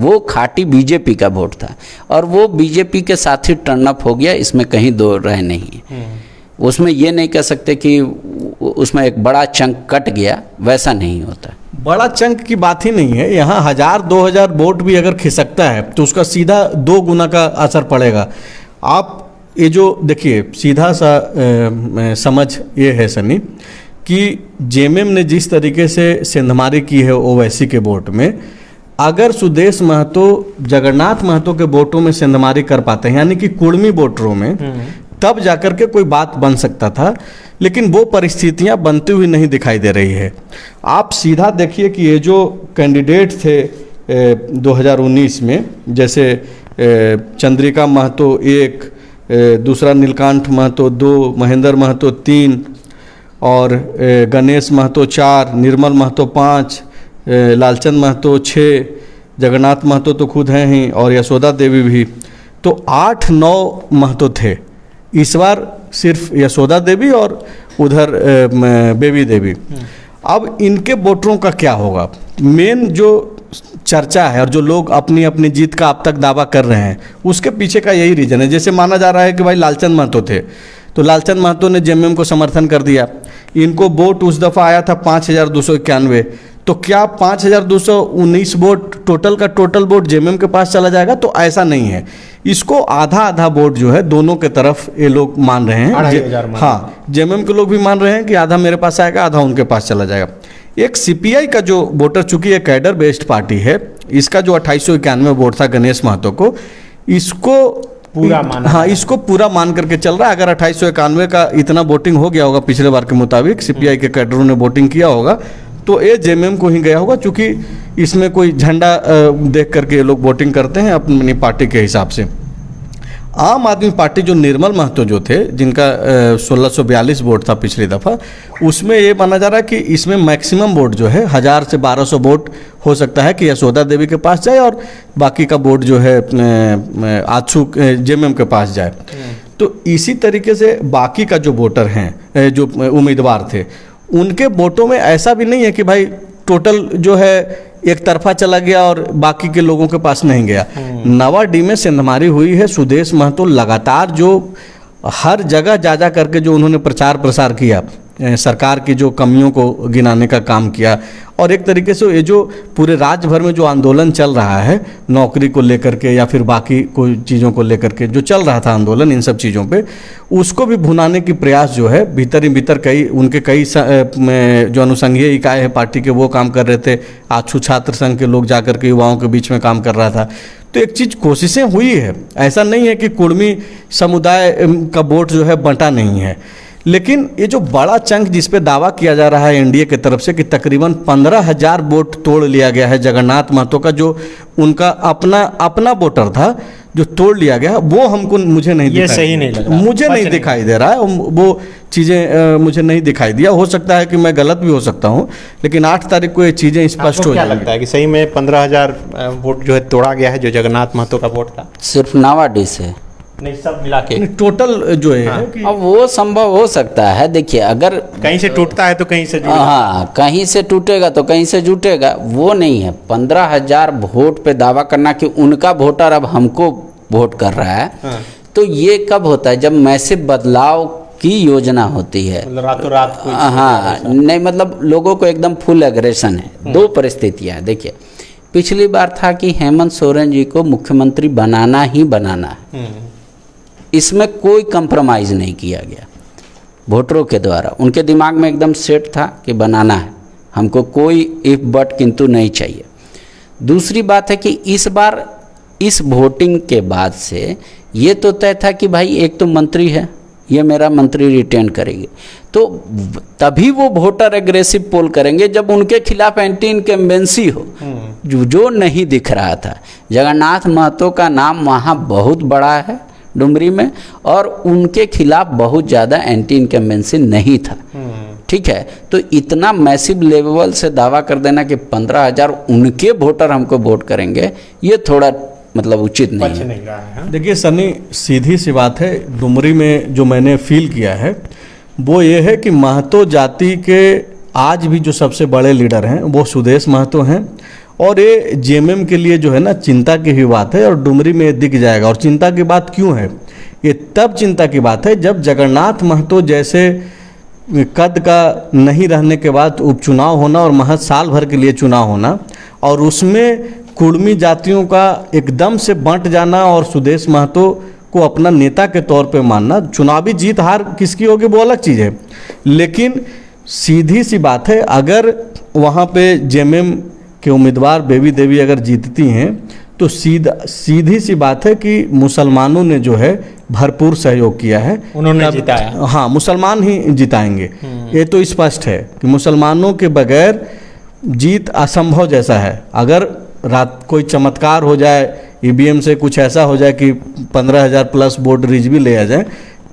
वो खाटी बीजेपी का वोट था, और वो बीजेपी के साथ ही टर्न अप हो गया, इसमें कहीं दो राय नहीं है। उसमें ये नहीं कह सकते कि उसमें एक बड़ा चंक कट गया, वैसा नहीं होता। बड़ा चंक की बात ही नहीं है। यहाँ 1,000-2,000 वोट भी अगर खिसकता है तो उसका सीधा 2 गुना का असर पड़ेगा। आप ये जो देखिए सीधा सा समझ ये है सनी कि जेएमएम ने जिस तरीके से सेंधमारी की है ओवैसी के वोट में, अगर सुदेश महतो जगन्नाथ महतो के वोटों में सेंधमारी कर पाते हैं, यानी कि कुर्मी वोटरों में, तब जाकर के कोई बात बन सकता था, लेकिन वो परिस्थितियां बनती हुई नहीं दिखाई दे रही है। आप सीधा देखिए कि ये जो कैंडिडेट थे 2019 में, जैसे चंद्रिका महतो 1, दूसरा नीलकांठ महतो 2, महेंद्र महतो 3 और गणेश महतो 4, निर्मल महतो 5, लालचंद महतो 6, जगन्नाथ महतो तो खुद हैं ही और यशोदा देवी भी, तो 8-9 महतो थे। इस बार सिर्फ यशोदा देवी और उधर बेबी देवी। अब इनके वोटरों का क्या होगा? मेन जो चर्चा है और जो लोग अपनी अपनी जीत का अब तक दावा कर रहे हैं, उसके पीछे का यही रीजन है। जैसे माना जा रहा है कि भाई लालचंद महतो थे, तो लालचंद महतो ने जेएमएम को समर्थन कर दिया। इनको वोट उस दफ़ा आया था 5291, तो क्या 5219 वोट टोटल का टोटल वोट जेएमएम के पास चला जाएगा? तो ऐसा नहीं है। इसको आधा आधा वोट जो है दोनों के तरफ ये लोग मान रहे हैं। हाँ, जेएमएम के लोग भी मान रहे हैं कि आधा मेरे पास आएगा, आधा उनके पास चला जाएगा। एक सीपीआई का जो वोटर, चूंकि ये कैडर बेस्ड पार्टी है, इसका जो 2891 वोट था गणेश महतो को, इसको पूरा माना, हाँ, इसको पूरा मान करके चल रहा है। अगर 2891 का इतना वोटिंग हो गया होगा पिछले बार के मुताबिक, सीपीआई के कैडरों ने वोटिंग किया होगा, तो ये जेएमएम को ही गया होगा, क्योंकि इसमें कोई झंडा देख करके लोग वोटिंग करते हैं अपनी पार्टी के हिसाब से। आम आदमी पार्टी जो निर्मल महतो जो थे, जिनका 1642 वोट था पिछली दफ़ा, उसमें ये माना जा रहा है कि इसमें मैक्सिमम वोट जो है 1000 से 1200 वोट हो सकता है कि यशोदा देवी के पास जाए और बाकी का वोट जो है आजसू जेएमएम के पास जाए। तो इसी तरीके से बाकी का जो वोटर हैं, जो उम्मीदवार थे, उनके वोटों में ऐसा भी नहीं है कि भाई टोटल जो है एक तरफा चला गया और बाकी के लोगों के पास नहीं गया। नवाडी में सिंधमारी हुई है। सुदेश महतो लगातार जो हर जगह जा करके जो उन्होंने प्रचार प्रसार किया, सरकार की जो कमियों को गिनाने का काम किया, और एक तरीके से ये जो पूरे राज्य भर में जो आंदोलन चल रहा है नौकरी को लेकर के या फिर बाकी कोई चीज़ों को लेकर के जो चल रहा था आंदोलन, इन सब चीज़ों पे उसको भी भुनाने की प्रयास जो है भीतर ही भीतर कई जो अनुसंघीय इकाई है पार्टी के, वो काम कर रहे थे। आजसू छात्र संघ के लोग जा कर के युवाओं के बीच में काम कर रहा था। तो एक चीज़ कोशिशें हुई है, ऐसा नहीं है कि कुर्मी समुदाय का वोट जो है बंटा नहीं है। लेकिन ये जो बड़ा चंक जिस पे दावा किया जा रहा है एनडीए की तरफ से कि तकरीबन 15,000 वोट तोड़ लिया गया है जगन्नाथ महतो का, जो उनका अपना वोटर था जो तोड़ लिया गया, वो मुझे नहीं ये सही नहीं लगा, मुझे नहीं दिखाई दे रहा है। वो चीज़ें मुझे नहीं दिखाई दिया। हो सकता है कि मैं गलत भी हो सकता हूँ, लेकिन 8 तारीख को ये चीज़ें स्पष्ट हो क्या जाएंगी। लगता है कि सही में 15,000 वोट जो है तोड़ा गया है, जो जगन्नाथ महतो का वोट था? सिर्फ नावाडी से नहीं, सब मिला के टोटल जो है कि अब वो संभव हो सकता है। देखिए, अगर कहीं से टूटता है तो कहीं से जुड़ेगा। हाँ, कहीं से टूटेगा तो कहीं से जुटेगा, वो नहीं है। 15,000 वोट पे दावा करना कि उनका वोटर अब हमको वोट कर रहा है, तो ये कब होता है? जब मैसिव बदलाव की योजना होती है, मतलब रातों रात कोई हाँ, नहीं, मतलब लोगों को एकदम फुल एग्रेशन है। दो परिस्थितियाँ, देखिए, पिछली बार था कि हेमंत सोरेन जी को मुख्यमंत्री बनाना ही बनाना है, इसमें कोई कंप्रोमाइज़ नहीं किया गया वोटरों के द्वारा। उनके दिमाग में एकदम सेट था कि बनाना है, हमको कोई इफ बट किंतु नहीं चाहिए। दूसरी बात है कि इस बार इस वोटिंग के बाद से ये तो तय था कि भाई एक तो मंत्री है, ये मेरा मंत्री रिटेन करेंगे, तो तभी वो वोटर एग्रेसिव पोल करेंगे जब उनके खिलाफ एंटी इनकम्बेंसी हो, जो नहीं दिख रहा था। जगन्नाथ महतो का नाम वहाँ बहुत बड़ा है डुमरी में, और उनके खिलाफ बहुत ज़्यादा एंटी इनकम्बेंसी नहीं था। ठीक है, तो इतना मैसिव लेवल से दावा कर देना कि 15,000 उनके वोटर हमको वोट करेंगे, ये थोड़ा मतलब उचित नहीं है। देखिए सनी, सीधी सी बात है, डुमरी में जो मैंने फील किया है वो ये है कि महतो जाति के आज भी जो सबसे बड़े लीडर हैं वो सुदेश महतो हैं, और ये जेएमएम के लिए जो है ना चिंता की ही बात है, और डुमरी में दिख जाएगा। और चिंता की बात क्यों है? ये तब चिंता की बात है जब जगन्नाथ महतो जैसे कद का नहीं रहने के बाद उपचुनाव होना और महज साल भर के लिए चुनाव होना, और उसमें कुर्मी जातियों का एकदम से बंट जाना और सुदेश महतो को अपना नेता के तौर पे मानना। चुनावी जीत हार किसकी होगी वो अलग चीज़ है, लेकिन सीधी सी बात है, अगर वहाँ पे जेएमएम के उम्मीदवार बेबी देवी अगर जीतती हैं तो सीधी सी बात है कि मुसलमानों ने जो है भरपूर सहयोग किया है, उन्होंने जिताया। हाँ, मुसलमान ही जिताएंगे, ये तो स्पष्ट है कि मुसलमानों के बगैर जीत असंभव जैसा है। अगर रात कोई चमत्कार हो जाए, ईवीएम से कुछ ऐसा हो जाए कि 15,000 प्लस वोट रिज भी ले आ जाए,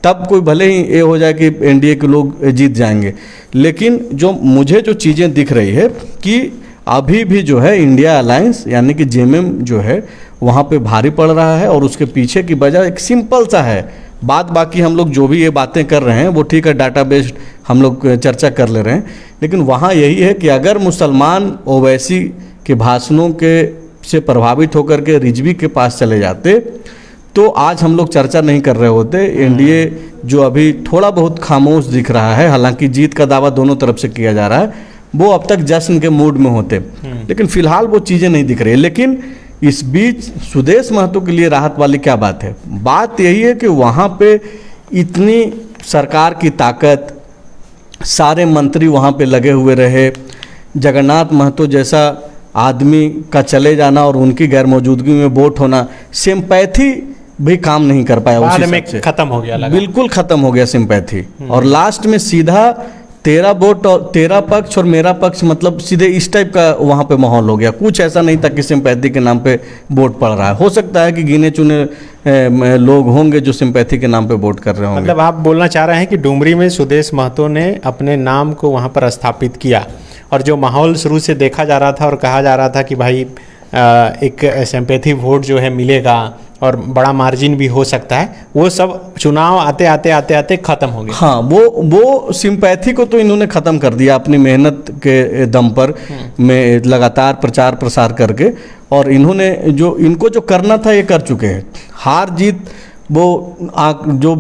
तब कोई भले ही ये हो जाए कि एनडीए के लोग जीत जाएंगे। लेकिन जो मुझे जो चीज़ें दिख रही है कि अभी भी जो है इंडिया अलायंस यानी कि जेएमएम जो है वहाँ पे भारी पड़ रहा है, और उसके पीछे की वजह एक सिंपल सा है। बाकी हम लोग जो भी ये बातें कर रहे हैं वो ठीक है, डाटाबेस हम लोग चर्चा कर ले रहे हैं, लेकिन वहाँ यही है कि अगर मुसलमान ओवैसी के भाषणों के से प्रभावित होकर के रिजवी के पास चले जाते तो आज हम लोग चर्चा नहीं कर रहे होते। एनडीए जो अभी थोड़ा बहुत खामोश दिख रहा है, हालांकि जीत का दावा दोनों तरफ से किया जा रहा है, वो अब तक जश्न के मूड में होते, लेकिन फिलहाल वो चीज़ें नहीं दिख रही। लेकिन इस बीच सुदेश महतो के लिए राहत वाली क्या बात है? बात यही है कि वहाँ पे इतनी सरकार की ताकत, सारे मंत्री वहाँ पे लगे हुए रहे, जगन्नाथ महतो जैसा आदमी का चले जाना और उनकी गैर मौजूदगी में वोट होना, सिंपैथी भी काम नहीं कर पाया, बाद में खत्म हो गया, बिल्कुल खत्म हो गया सिंपैथी। और लास्ट में सीधा तेरा वोट और तेरा पक्ष और मेरा पक्ष, मतलब सीधे इस टाइप का वहाँ पे माहौल हो गया। कुछ ऐसा नहीं था कि सिंपैथी के नाम पे वोट पड़ रहा है। हो सकता है कि गिने चुने लोग होंगे जो सिंपैथी के नाम पे वोट कर रहे होंगे। मतलब आप बोलना चाह रहे हैं कि डुमरी में सुदेश महतो ने अपने नाम को वहाँ पर स्थापित किया, और जो माहौल शुरू से देखा जा रहा था और कहा जा रहा था कि भाई एक सिंपैथी वोट जो है मिलेगा और बड़ा मार्जिन भी हो सकता है, वो सब चुनाव आते आते खत्म हो गया। हाँ, वो सिंपैथी को तो इन्होंने ख़त्म कर दिया अपनी मेहनत के दम पर, में लगातार प्रचार प्रसार करके, और इन्होंने जो इनको जो करना था ये कर चुके हैं। हार जीत वो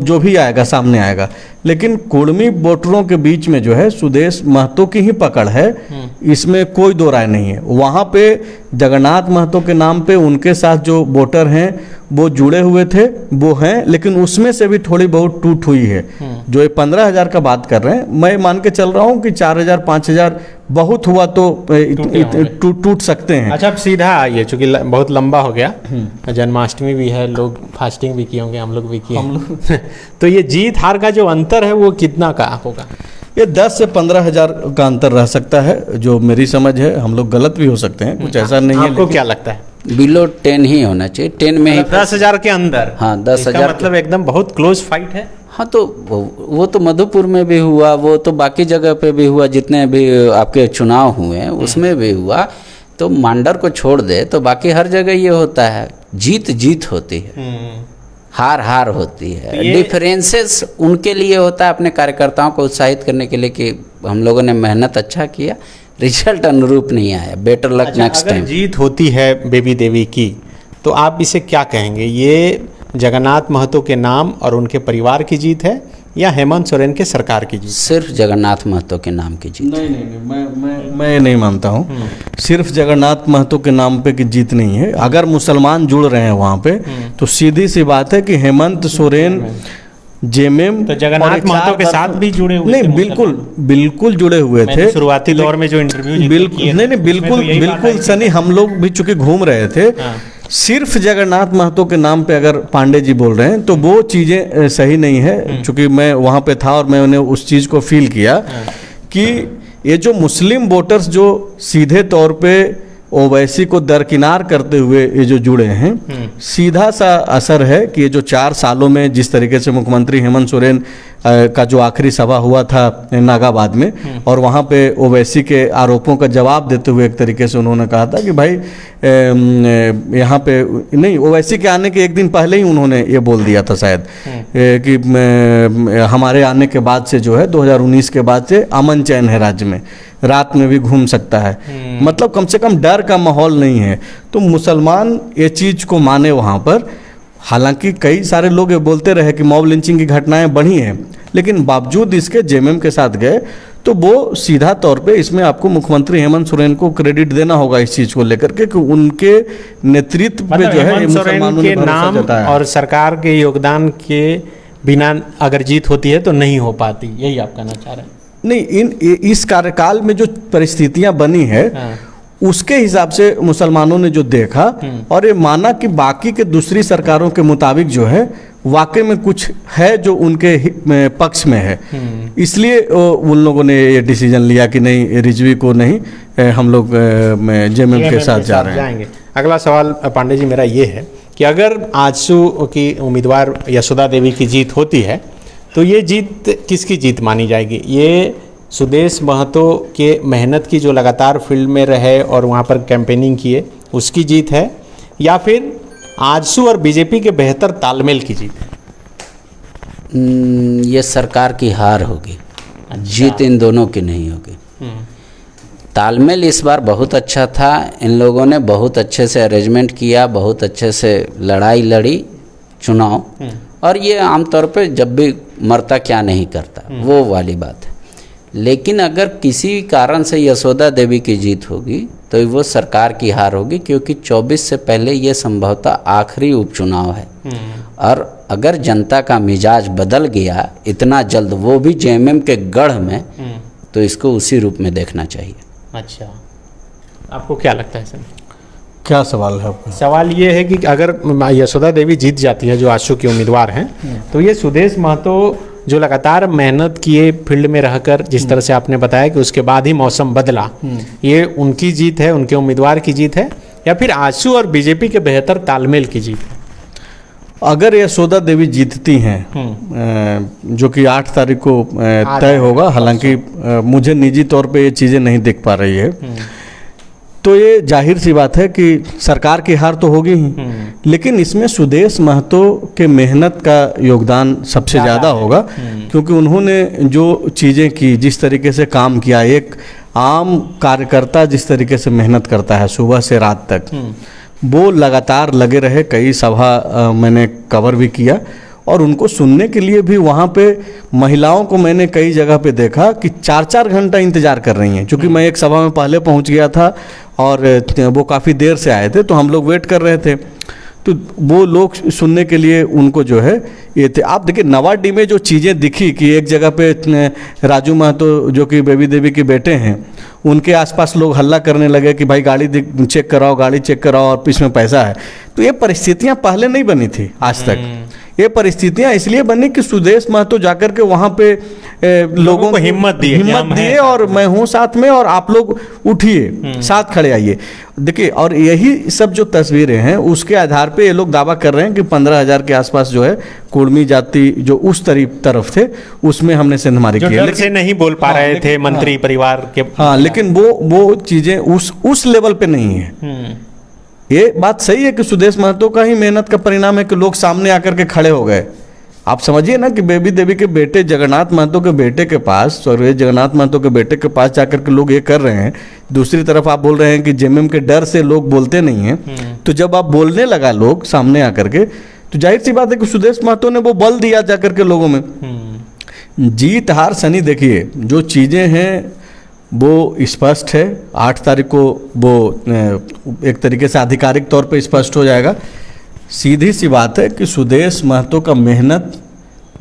जो भी आएगा सामने आएगा, लेकिन कुर्मी वोटरों के बीच में जो है सुदेश महतो की ही पकड़ है, इसमें कोई दो राय नहीं है। वहाँ पे जगन्नाथ महतो के नाम पे उनके साथ जो वोटर हैं वो जुड़े हुए थे, वो हैं, लेकिन उसमें से भी थोड़ी बहुत टूट हुई है। जो ये 15,000 का बात कर रहे हैं, मैं मान के चल रहा हूँ कि 4,000 5,000 बहुत हुआ तो टूट सकते हैं। अच्छा, अब सीधा आइए, चूंकि बहुत लंबा हो गया, जन्माष्टमी भी है, लोग फास्टिंग भी किए होंगे, हम लोग भी किए हैं। तो ये जीत हार का जो अंतर है वो कितना का होगा? ये 10 से 15,000 का अंतर रह सकता है, जो मेरी समझ है। हम लोग गलत भी हो सकते हैं, कुछ ऐसा नहीं है। आपको क्या लगता है? बिलो 10 ही होना चाहिए, 10 में ही 10,000 के अंदर। हाँ, 10,000 मतलब एकदम बहुत क्लोज फाइट है। हाँ, तो वो तो मधुपुर में भी हुआ, वो तो बाकी जगह पे भी हुआ, जितने भी आपके चुनाव हुए हैं उसमें भी हुआ। तो मांडर को छोड़ दे तो बाकी हर जगह ये होता है, जीत होती है, हार होती है। डिफरेंसेस उनके लिए होता है, अपने कार्यकर्ताओं को उत्साहित करने के लिए कि हम लोगों ने मेहनत अच्छा किया, रिजल्ट अनुरूप नहीं आया, बेटर लक नेक्स्ट टाइम। जीत होती है बेबी देवी की, तो आप इसे क्या कहेंगे? ये जगन्नाथ महतो के नाम और उनके परिवार की जीत है या हेमंत सोरेन के सरकार की जीत? सिर्फ जगन्नाथ महतो के नाम की जीत। नहीं, मैं नहीं मानता हूँ। सिर्फ जगन्नाथ महतो के नाम पे की जीत नहीं है। अगर मुसलमान जुड़ रहे हैं वहाँ पे तो सीधी सी बात है कि हेमंत सोरेन, जेएमएम तो जगन्नाथ महतो के साथ भी जुड़े हुए नहीं, बिल्कुल जुड़े हुए थे शुरुआती दौर में जो इंटरव्यू। बिल्कुल सनी, हम लोग भी चूंकि घूम रहे थे। सिर्फ जगन्नाथ महतो के नाम पे अगर पांडे जी बोल रहे हैं तो वो चीज़ें सही नहीं है। चूंकि मैं वहाँ पे था और मैंने उस चीज़ को फील किया कि ये जो मुस्लिम वोटर्स जो सीधे तौर पे ओवैसी को दरकिनार करते हुए ये जो जुड़े हैं, सीधा सा असर है कि ये जो 4 सालों में जिस तरीके से मुख्यमंत्री हेमंत सोरेन का जो आखिरी सभा हुआ था नागाबाद में, और वहाँ पे ओवैसी के आरोपों का जवाब देते हुए एक तरीके से उन्होंने कहा था कि भाई यहाँ पे नहीं, ओवैसी के आने के एक दिन पहले ही उन्होंने ये बोल दिया था शायद कि हमारे आने के बाद से जो है 2019 के बाद से अमन चैन है राज्य में, रात में भी घूम सकता है। मतलब कम से कम डर का माहौल नहीं है। तो मुसलमान ये चीज़ को माने वहाँ पर। हालांकि कई सारे लोग ये बोलते रहे कि मॉब लिंचिंग की घटनाएं बढ़ी हैं, लेकिन बावजूद इसके जेएमएम के साथ गए, तो वो सीधा तौर पे इसमें आपको मुख्यमंत्री हेमंत सोरेन को क्रेडिट देना होगा इस चीज़ को लेकर के कि उनके नेतृत्व में जो है मुसलमानों के नाम और सरकार के योगदान के बिना अगर जीत होती है तो नहीं हो पाती, यही आप कहना चाह रहे हैं? नहीं, इस कार्यकाल में जो परिस्थितियां बनी है उसके हिसाब से मुसलमानों ने जो देखा और ये माना कि बाकी के दूसरी सरकारों के मुताबिक जो है वाकई में कुछ है जो उनके पक्ष में है, इसलिए उन लोगों ने ये डिसीजन लिया कि नहीं, रिजवी को नहीं, हम लोग जेएमएम के साथ जा रहे हैं। अगला सवाल पांडे जी मेरा ये है कि अगर आजसू की उम्मीदवार यशोदा देवी की जीत होती है तो ये जीत किसकी जीत मानी जाएगी? ये सुदेश महतो के मेहनत की जो लगातार फील्ड में रहे और वहाँ पर कैंपेनिंग किए उसकी जीत है, या फिर आजसू और बीजेपी के बेहतर तालमेल की जीत है? ये सरकार की हार होगी। जीत इन दोनों की नहीं होगी। तालमेल इस बार बहुत अच्छा था, इन लोगों ने बहुत अच्छे से अरेंजमेंट किया, बहुत अच्छे से लड़ाई लड़ी चुनाव, और ये आमतौर पे जब भी मरता क्या नहीं करता, वो वाली बात है। लेकिन अगर किसी कारण से यशोदा देवी की जीत होगी तो वो सरकार की हार होगी, क्योंकि 24 से पहले ये संभवतः आखिरी उपचुनाव है। और अगर जनता का मिजाज बदल गया इतना जल्द, वो भी जेएमएम के गढ़ में, तो इसको उसी रूप में देखना चाहिए। अच्छा, आपको क्या लगता है सर? क्या सवाल है आपका? सवाल ये है कि अगर यशोदा देवी जीत जाती है, जो आजसू की उम्मीदवार हैं, तो ये सुदेश महतो जो लगातार मेहनत किए फील्ड में रहकर, जिस तरह से आपने बताया कि उसके बाद ही मौसम बदला, ये उनकी जीत है, उनके उम्मीदवार की जीत है, या फिर आजसू और बीजेपी के बेहतर तालमेल की जीत है? अगर यशोदा देवी जीतती हैं, जो कि 8 तारीख को तय होगा, हालांकि मुझे निजी तौर पे ये चीज़ें नहीं दिख पा रही है, तो ये जाहिर सी बात है कि सरकार की हार तो होगी ही, लेकिन इसमें सुदेश महतो के मेहनत का योगदान सबसे ज़्यादा होगा, क्योंकि उन्होंने जो चीज़ें की, जिस तरीके से काम किया, एक आम कार्यकर्ता जिस तरीके से मेहनत करता है सुबह से रात तक, वो लगातार लगे रहे। कई सभा मैंने कवर भी किया, और उनको सुनने के लिए भी वहाँ पे महिलाओं को मैंने कई जगह पे देखा कि 4-4 घंटा इंतज़ार कर रही हैं। क्योंकि मैं एक सभा में पहले पहुँच गया था और वो काफ़ी देर से आए थे, तो हम लोग वेट कर रहे थे, तो वो लोग सुनने के लिए उनको जो है ये थे। आप देखिए नवाडी में जो चीज़ें दिखी कि एक जगह पे राजू महतो जो कि बेबी देवी के बेटे हैं, उनके आसपास लोग हल्ला करने लगे कि भाई गाड़ी चेक कराओ, गाड़ी चेक कराओ, और इसमें पैसा है। तो ये परिस्थितियां पहले नहीं बनी थी आज तक। ये परिस्थितियां इसलिए बनी कि सुदेश महतो जाकर के वहाँ पे लोगों को हिम्मत दिए और मैं हूँ साथ में, और आप लोग उठिए, साथ खड़े आइए। देखिए, और यही सब जो तस्वीरें हैं उसके आधार पे ये लोग दावा कर रहे हैं कि 15,000 के आसपास जो है कुर्मी जाति जो उस तरफ थे, उसमें हमने सेंधमारी की, लेकिन से नहीं बोल पा रहे थे मंत्री परिवार के। हाँ, लेकिन वो चीजें उस लेवल पे नहीं है। ये बात सही है कि सुदेश महतो का ही मेहनत का परिणाम है कि लोग सामने आकर के खड़े हो गए। आप समझिए ना कि बेबी देवी के बेटे जगन्नाथ महतो के बेटे के पास, स्वर्गीय जगन्नाथ महतो के बेटे के पास जाकर के लोग ये कर रहे हैं। दूसरी तरफ आप बोल रहे हैं कि जेएमएम के डर से लोग बोलते नहीं हैं। तो जब आप बोलने लगा लोग सामने आकर के, तो जाहिर सी बात है कि सुदेश महतो ने वो बल दिया जाकर के लोगों में। जीत हार सनी, देखिए जो चीज़ें हैं वो स्पष्ट है। 8 तारीख को वो एक तरीके से आधिकारिक तौर पे स्पष्ट हो जाएगा। सीधी सी बात है कि सुदेश महतो का मेहनत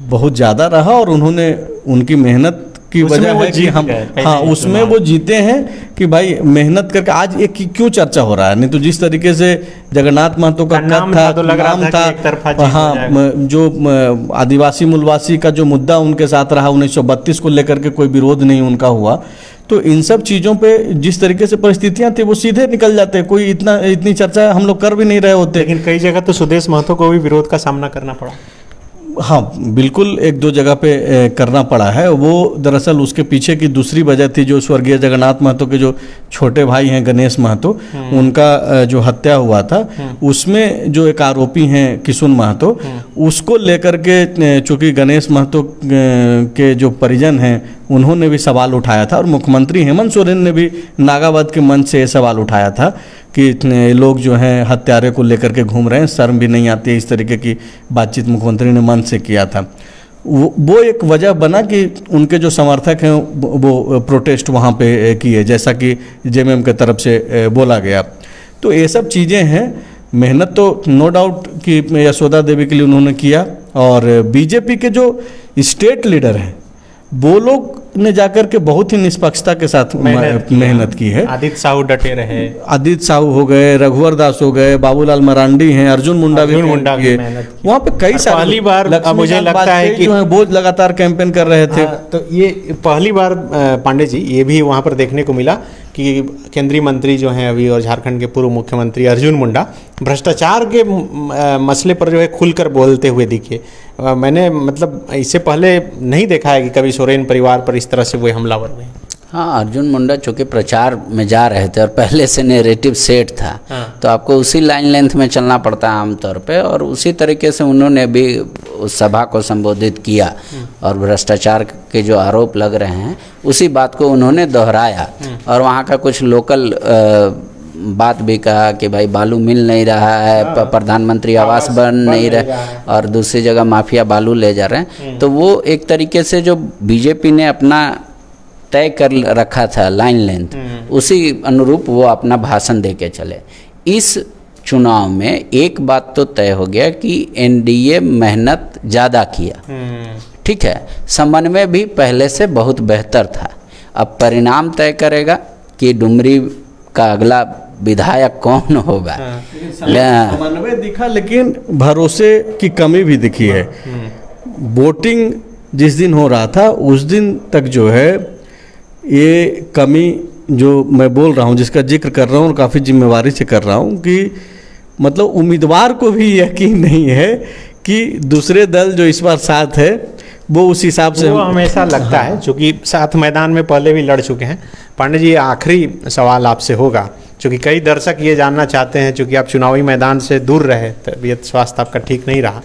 बहुत ज़्यादा रहा, और उन्होंने उनकी मेहनत की वजह है कि हम उसमें वो जीते हैं कि भाई मेहनत करके। आज एक क्यों चर्चा हो रहा है, नहीं तो जिस तरीके से जगन्नाथ महतो का नाम था, तो लग रहा था हाँ, जो आदिवासी मूलवासी का जो मुद्दा उनके साथ रहा 1932 को लेकर के कोई विरोध नहीं उनका हुआ, तो इन सब चीज़ों पे जिस तरीके से परिस्थितियां थी वो सीधे निकल जाते, कोई इतनी चर्चा हम लोग कर भी नहीं रहे होते। लेकिन कई जगह तो सुदेश महतो को भी विरोध का सामना करना पड़ा। हाँ, बिल्कुल 1-2 जगह पे करना पड़ा है। वो दरअसल उसके पीछे की दूसरी वजह थी, जो स्वर्गीय जगन्नाथ महतो के जो छोटे भाई हैं गणेश महतो, उनका जो हत्या हुआ था, उसमें जो एक आरोपी हैं किशुन महतो, उसको लेकर के चूँकि गणेश महतो के जो परिजन हैं उन्होंने भी सवाल उठाया था, और मुख्यमंत्री हेमंत सोरेन ने भी नागावध के मंच से ये सवाल उठाया था कि इतने लोग जो हैं हत्यारे को लेकर के घूम रहे हैं, शर्म भी नहीं आती है। इस तरीके की बातचीत मुख्यमंत्री ने मंच से किया था। वो एक वजह बना कि उनके जो समर्थक हैं वो प्रोटेस्ट वहाँ पे किए, जैसा कि जेएमएम के तरफ से बोला गया। तो ये सब चीज़ें हैं। मेहनत तो नो डाउट कि यशोदा देवी के लिए उन्होंने किया, और बीजेपी के जो स्टेट लीडर हैं वो लोग ने जाकर के बहुत ही निष्पक्षता के साथ मेहनत की है। आदित्य साहू डटे रहे, आदित्य साहू हो गए, रघुवर दास हो गए, बाबूलाल मरांडी हैं, अर्जुन मुंडा भी वहाँ पे कई सारे। पहली बार मुझे लगता है कि जो है वो लगातार कैंपेन कर रहे थे। तो ये पहली बार पांडे जी ये भी वहाँ पर देखने को मिला कि केंद्रीय मंत्री जो हैं अभी और झारखंड के पूर्व मुख्यमंत्री अर्जुन मुंडा भ्रष्टाचार के मसले पर जो है खुलकर बोलते हुए दिखे। मैंने मतलब इससे पहले नहीं देखा है कि कभी सोरेन परिवार पर इस तरह से वो हमलावर हुए। हाँ, अर्जुन मुंडा चूँकि प्रचार में जा रहे थे और पहले से नैरेटिव सेट था, तो आपको उसी लाइन लेंथ में चलना पड़ता है आमतौर पे, और उसी तरीके से उन्होंने भी उस सभा को संबोधित किया और भ्रष्टाचार के जो आरोप लग रहे हैं उसी बात को उन्होंने दोहराया। और वहाँ का कुछ लोकल बात भी कहा कि भाई बालू मिल नहीं रहा है, प्रधानमंत्री आवास बन नहीं रहा, और दूसरी जगह माफिया बालू ले जा रहे हैं। तो वो एक तरीके से जो बीजेपी ने अपना तय कर रखा था लाइन लेंथ, उसी अनुरूप वो अपना भाषण दे के चले। इस चुनाव में एक बात तो तय हो गया कि एनडीए मेहनत ज़्यादा किया, ठीक है, समन्वय भी पहले से बहुत बेहतर था। अब परिणाम तय करेगा कि डुमरी का अगला विधायक कौन होगा। समन्वय दिखा, लेकिन भरोसे की कमी भी दिखी है। वोटिंग जिस दिन हो रहा था उस दिन तक जो है ये कमी जो मैं बोल रहा हूँ, जिसका जिक्र कर रहा हूँ और काफ़ी जिम्मेवारी से कर रहा हूँ, कि मतलब उम्मीदवार को भी यकीन नहीं है कि दूसरे दल जो इस बार साथ है वो उस हिसाब से वो हमेशा लगता है, क्योंकि साथ मैदान में पहले भी लड़ चुके हैं। पांडे जी, आखिरी सवाल आपसे होगा, क्योंकि कई दर्शक ये जानना चाहते हैं, क्योंकि आप चुनावी मैदान से दूर रहे, तबीयत स्वास्थ्य आपका ठीक नहीं रहा,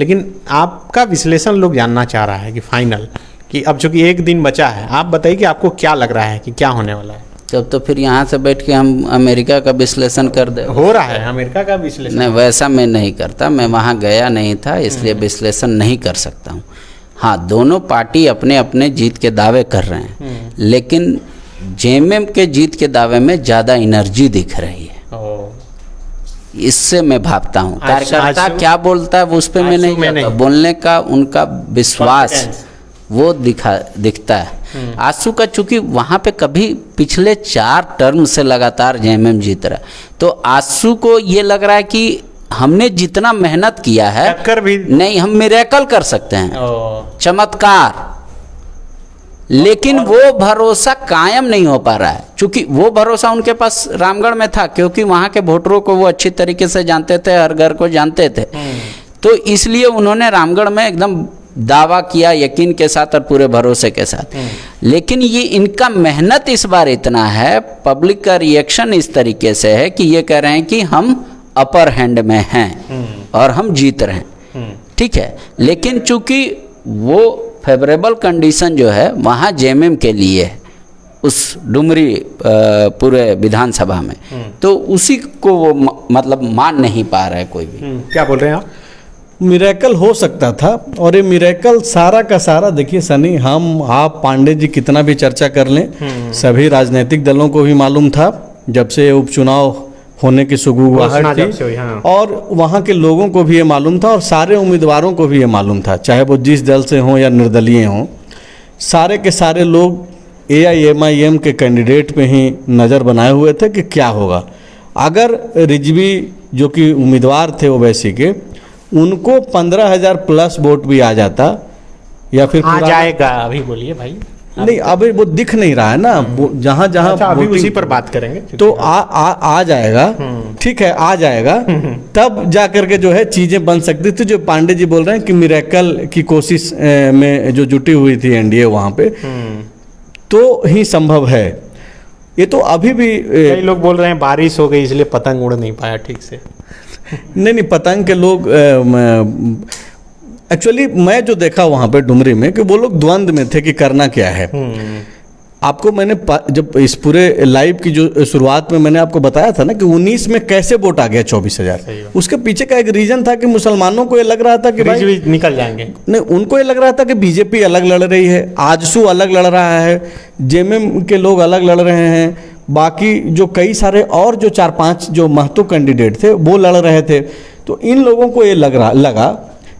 लेकिन आपका विश्लेषण लोग जानना चाह रहा है कि फाइनल, कि अब चूंकि एक दिन बचा है, आप बताइए कि आपको क्या लग रहा है कि क्या होने वाला है। तब तो फिर यहाँ से बैठ के हम अमेरिका का विश्लेषण कर दे। हो रहा है अमेरिका का विश्लेषण? नहीं, वैसा मैं नहीं करता, मैं वहाँ गया नहीं था, इसलिए विश्लेषण नहीं कर सकता हूँ। हाँ, दोनों पार्टी अपने अपने जीत के दावे कर रहे हैं, लेकिन जेएमएम के जीत के दावे में ज़्यादा एनर्जी दिख रही है। इससे मैं भापता हूँ। कार्यकर्ता क्या बोलता है उस पर मैं नहीं करता, बोलने का उनका विश्वास वो दिखता है। आंसू का चूंकि वहाँ पे कभी पिछले 4 टर्म से लगातार जेएमएम जीत रहा है, तो आंसू को ये लग रहा है कि हमने जितना मेहनत किया है भी नहीं, हम मिरेकल कर सकते हैं, चमत्कार, लेकिन वो भरोसा कायम नहीं हो पा रहा है। क्योंकि वो भरोसा उनके पास रामगढ़ में था, क्योंकि वहाँ के वोटरों को वो अच्छी तरीके से जानते थे, हर घर को जानते थे, तो इसलिए उन्होंने रामगढ़ में एकदम दावा किया यकीन के साथ और पूरे भरोसे के साथ। लेकिन ये इनका मेहनत इस बार इतना है, पब्लिक का रिएक्शन इस तरीके से है कि ये कह रहे हैं कि हम अपर हैंड में हैं और हम जीत रहे हैं, ठीक है। लेकिन चूंकि वो फेवरेबल कंडीशन जो है वहाँ जेएमएम के लिए उस डुमरी पूरे विधानसभा में, तो उसी को वो मतलब मान नहीं पा रहा है कोई भी। क्या बोल रहे हैं आप? मिरेकल हो सकता था, और ये मिरेकल सारा का सारा, देखिए सनी, हम आप पांडे जी कितना भी चर्चा कर लें, सभी राजनीतिक दलों को भी मालूम था जब से उपचुनाव होने की सुगबुगाहट थी, और वहाँ के लोगों को भी ये मालूम था और सारे उम्मीदवारों को भी ये मालूम था, चाहे वो जिस दल से हों या निर्दलीय हों, सारे के सारे लोग एआईएमआईएम के कैंडिडेट पे ही नज़र बनाए हुए थे कि क्या होगा। अगर रिजवी जो कि उम्मीदवार थे ओवैसी के, उनको 15,000 प्लस वोट भी आ जाता, या फिर आ जाएगा, अभी बोलिए भाई। नहीं, अभी वो दिख नहीं रहा है ना, जहाँ जहाँ अभी उसी पर बात करेंगे, तो आ जाएगा, ठीक है, आ जाएगा, तब जा करके जो है चीजें बन सकती थी। जो पांडे जी बोल रहे हैं कि मिरेकल की कोशिश में जो जुटी हुई थी एनडीए वहाँ पे, तो ही संभव है। ये तो अभी भी कई लोग बोल रहे हैं बारिश हो गई इसलिए पतंग उड़ नहीं पाया ठीक से। नहीं, पतंग के लोग एक्चुअली मैं जो देखा वहाँ पे डुमरी में कि वो लोग द्वंद्व में थे कि करना क्या है। आपको मैंने जब इस पूरे लाइव की जो शुरुआत में मैंने आपको बताया था ना कि 19 में कैसे वोट आ गया 24,000, उसके पीछे का एक रीजन था कि मुसलमानों को ये लग रहा था कि भाई निकल जाएंगे, नहीं, उनको ये लग रहा था कि बीजेपी अलग लड़ रही है, आजसू अलग लड़ रहा है, जेएमएम के लोग अलग लड़ रहे हैं, बाकी जो कई सारे और जो 4-5 जो महत्व कैंडिडेट थे वो लड़ रहे थे। तो इन लोगों को ये लगा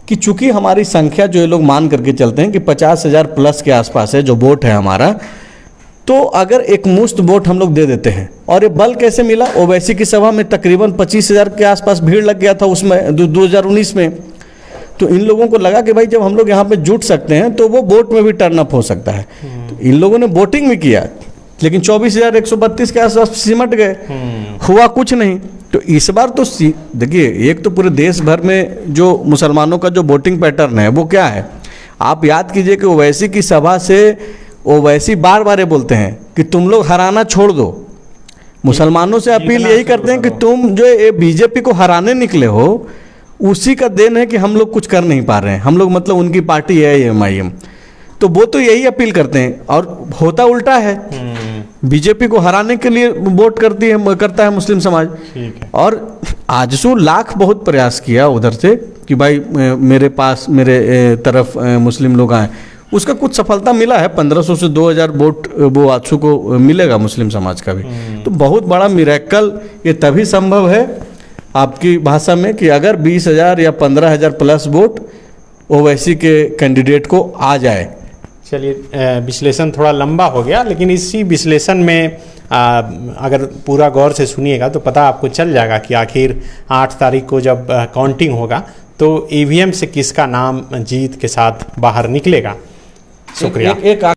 कि चूंकि हमारी संख्या जो ये लोग मान करके चलते हैं कि 50,000 प्लस के आसपास है जो वोट है हमारा, तो अगर एक मुश्त वोट हम लोग दे देते हैं। और ये बल कैसे मिला? ओवैसी की सभा में तकरीबन 25,000 के आसपास भीड़ लग गया था उसमें 2019 में। तो इन लोगों को लगा कि भाई जब हम लोग यहाँ पे जुट सकते हैं तो वो वोट में भी टर्न अप हो सकता है। तो इन लोगों ने वोटिंग भी किया, लेकिन 24,132 के आसपास सिमट गए, हुआ कुछ नहीं। तो इस बार तो देखिए, एक तो पूरे देश भर में जो मुसलमानों का जो वोटिंग पैटर्न है वो क्या है, आप याद कीजिए कि ओवैसी की सभा से ओवैसी बार बार ये बोलते हैं कि तुम लोग हराना छोड़ दो। मुसलमानों से अपील यही करते हैं कि तुम जो ये बीजेपी को हराने निकले हो, उसी का देन है कि हम लोग कुछ कर नहीं पा रहे हैं, हम लोग मतलब उनकी पार्टी है एमआईएम। तो वो तो यही अपील करते हैं, और होता उल्टा है। बीजेपी को हराने के लिए वोट करता है मुस्लिम समाज। और आजसू लाख बहुत प्रयास किया उधर से कि भाई मेरे तरफ मुस्लिम लोग आए, उसका कुछ सफलता मिला है। 1500 से 2000 वोट वो आजसू को मिलेगा मुस्लिम समाज का भी। तो बहुत बड़ा मिरेकल ये तभी संभव है आपकी भाषा में कि अगर 20,000 या 15,000 प्लस वोट ओवैसी के कैंडिडेट को आ जाए। चलिए, विश्लेषण थोड़ा लंबा हो गया, लेकिन इसी विश्लेषण में अगर पूरा गौर से सुनिएगा तो पता आपको चल जाएगा कि आखिर 8 तारीख को जब काउंटिंग होगा तो ईवीएम से किसका नाम जीत के साथ बाहर निकलेगा। शुक्रिया।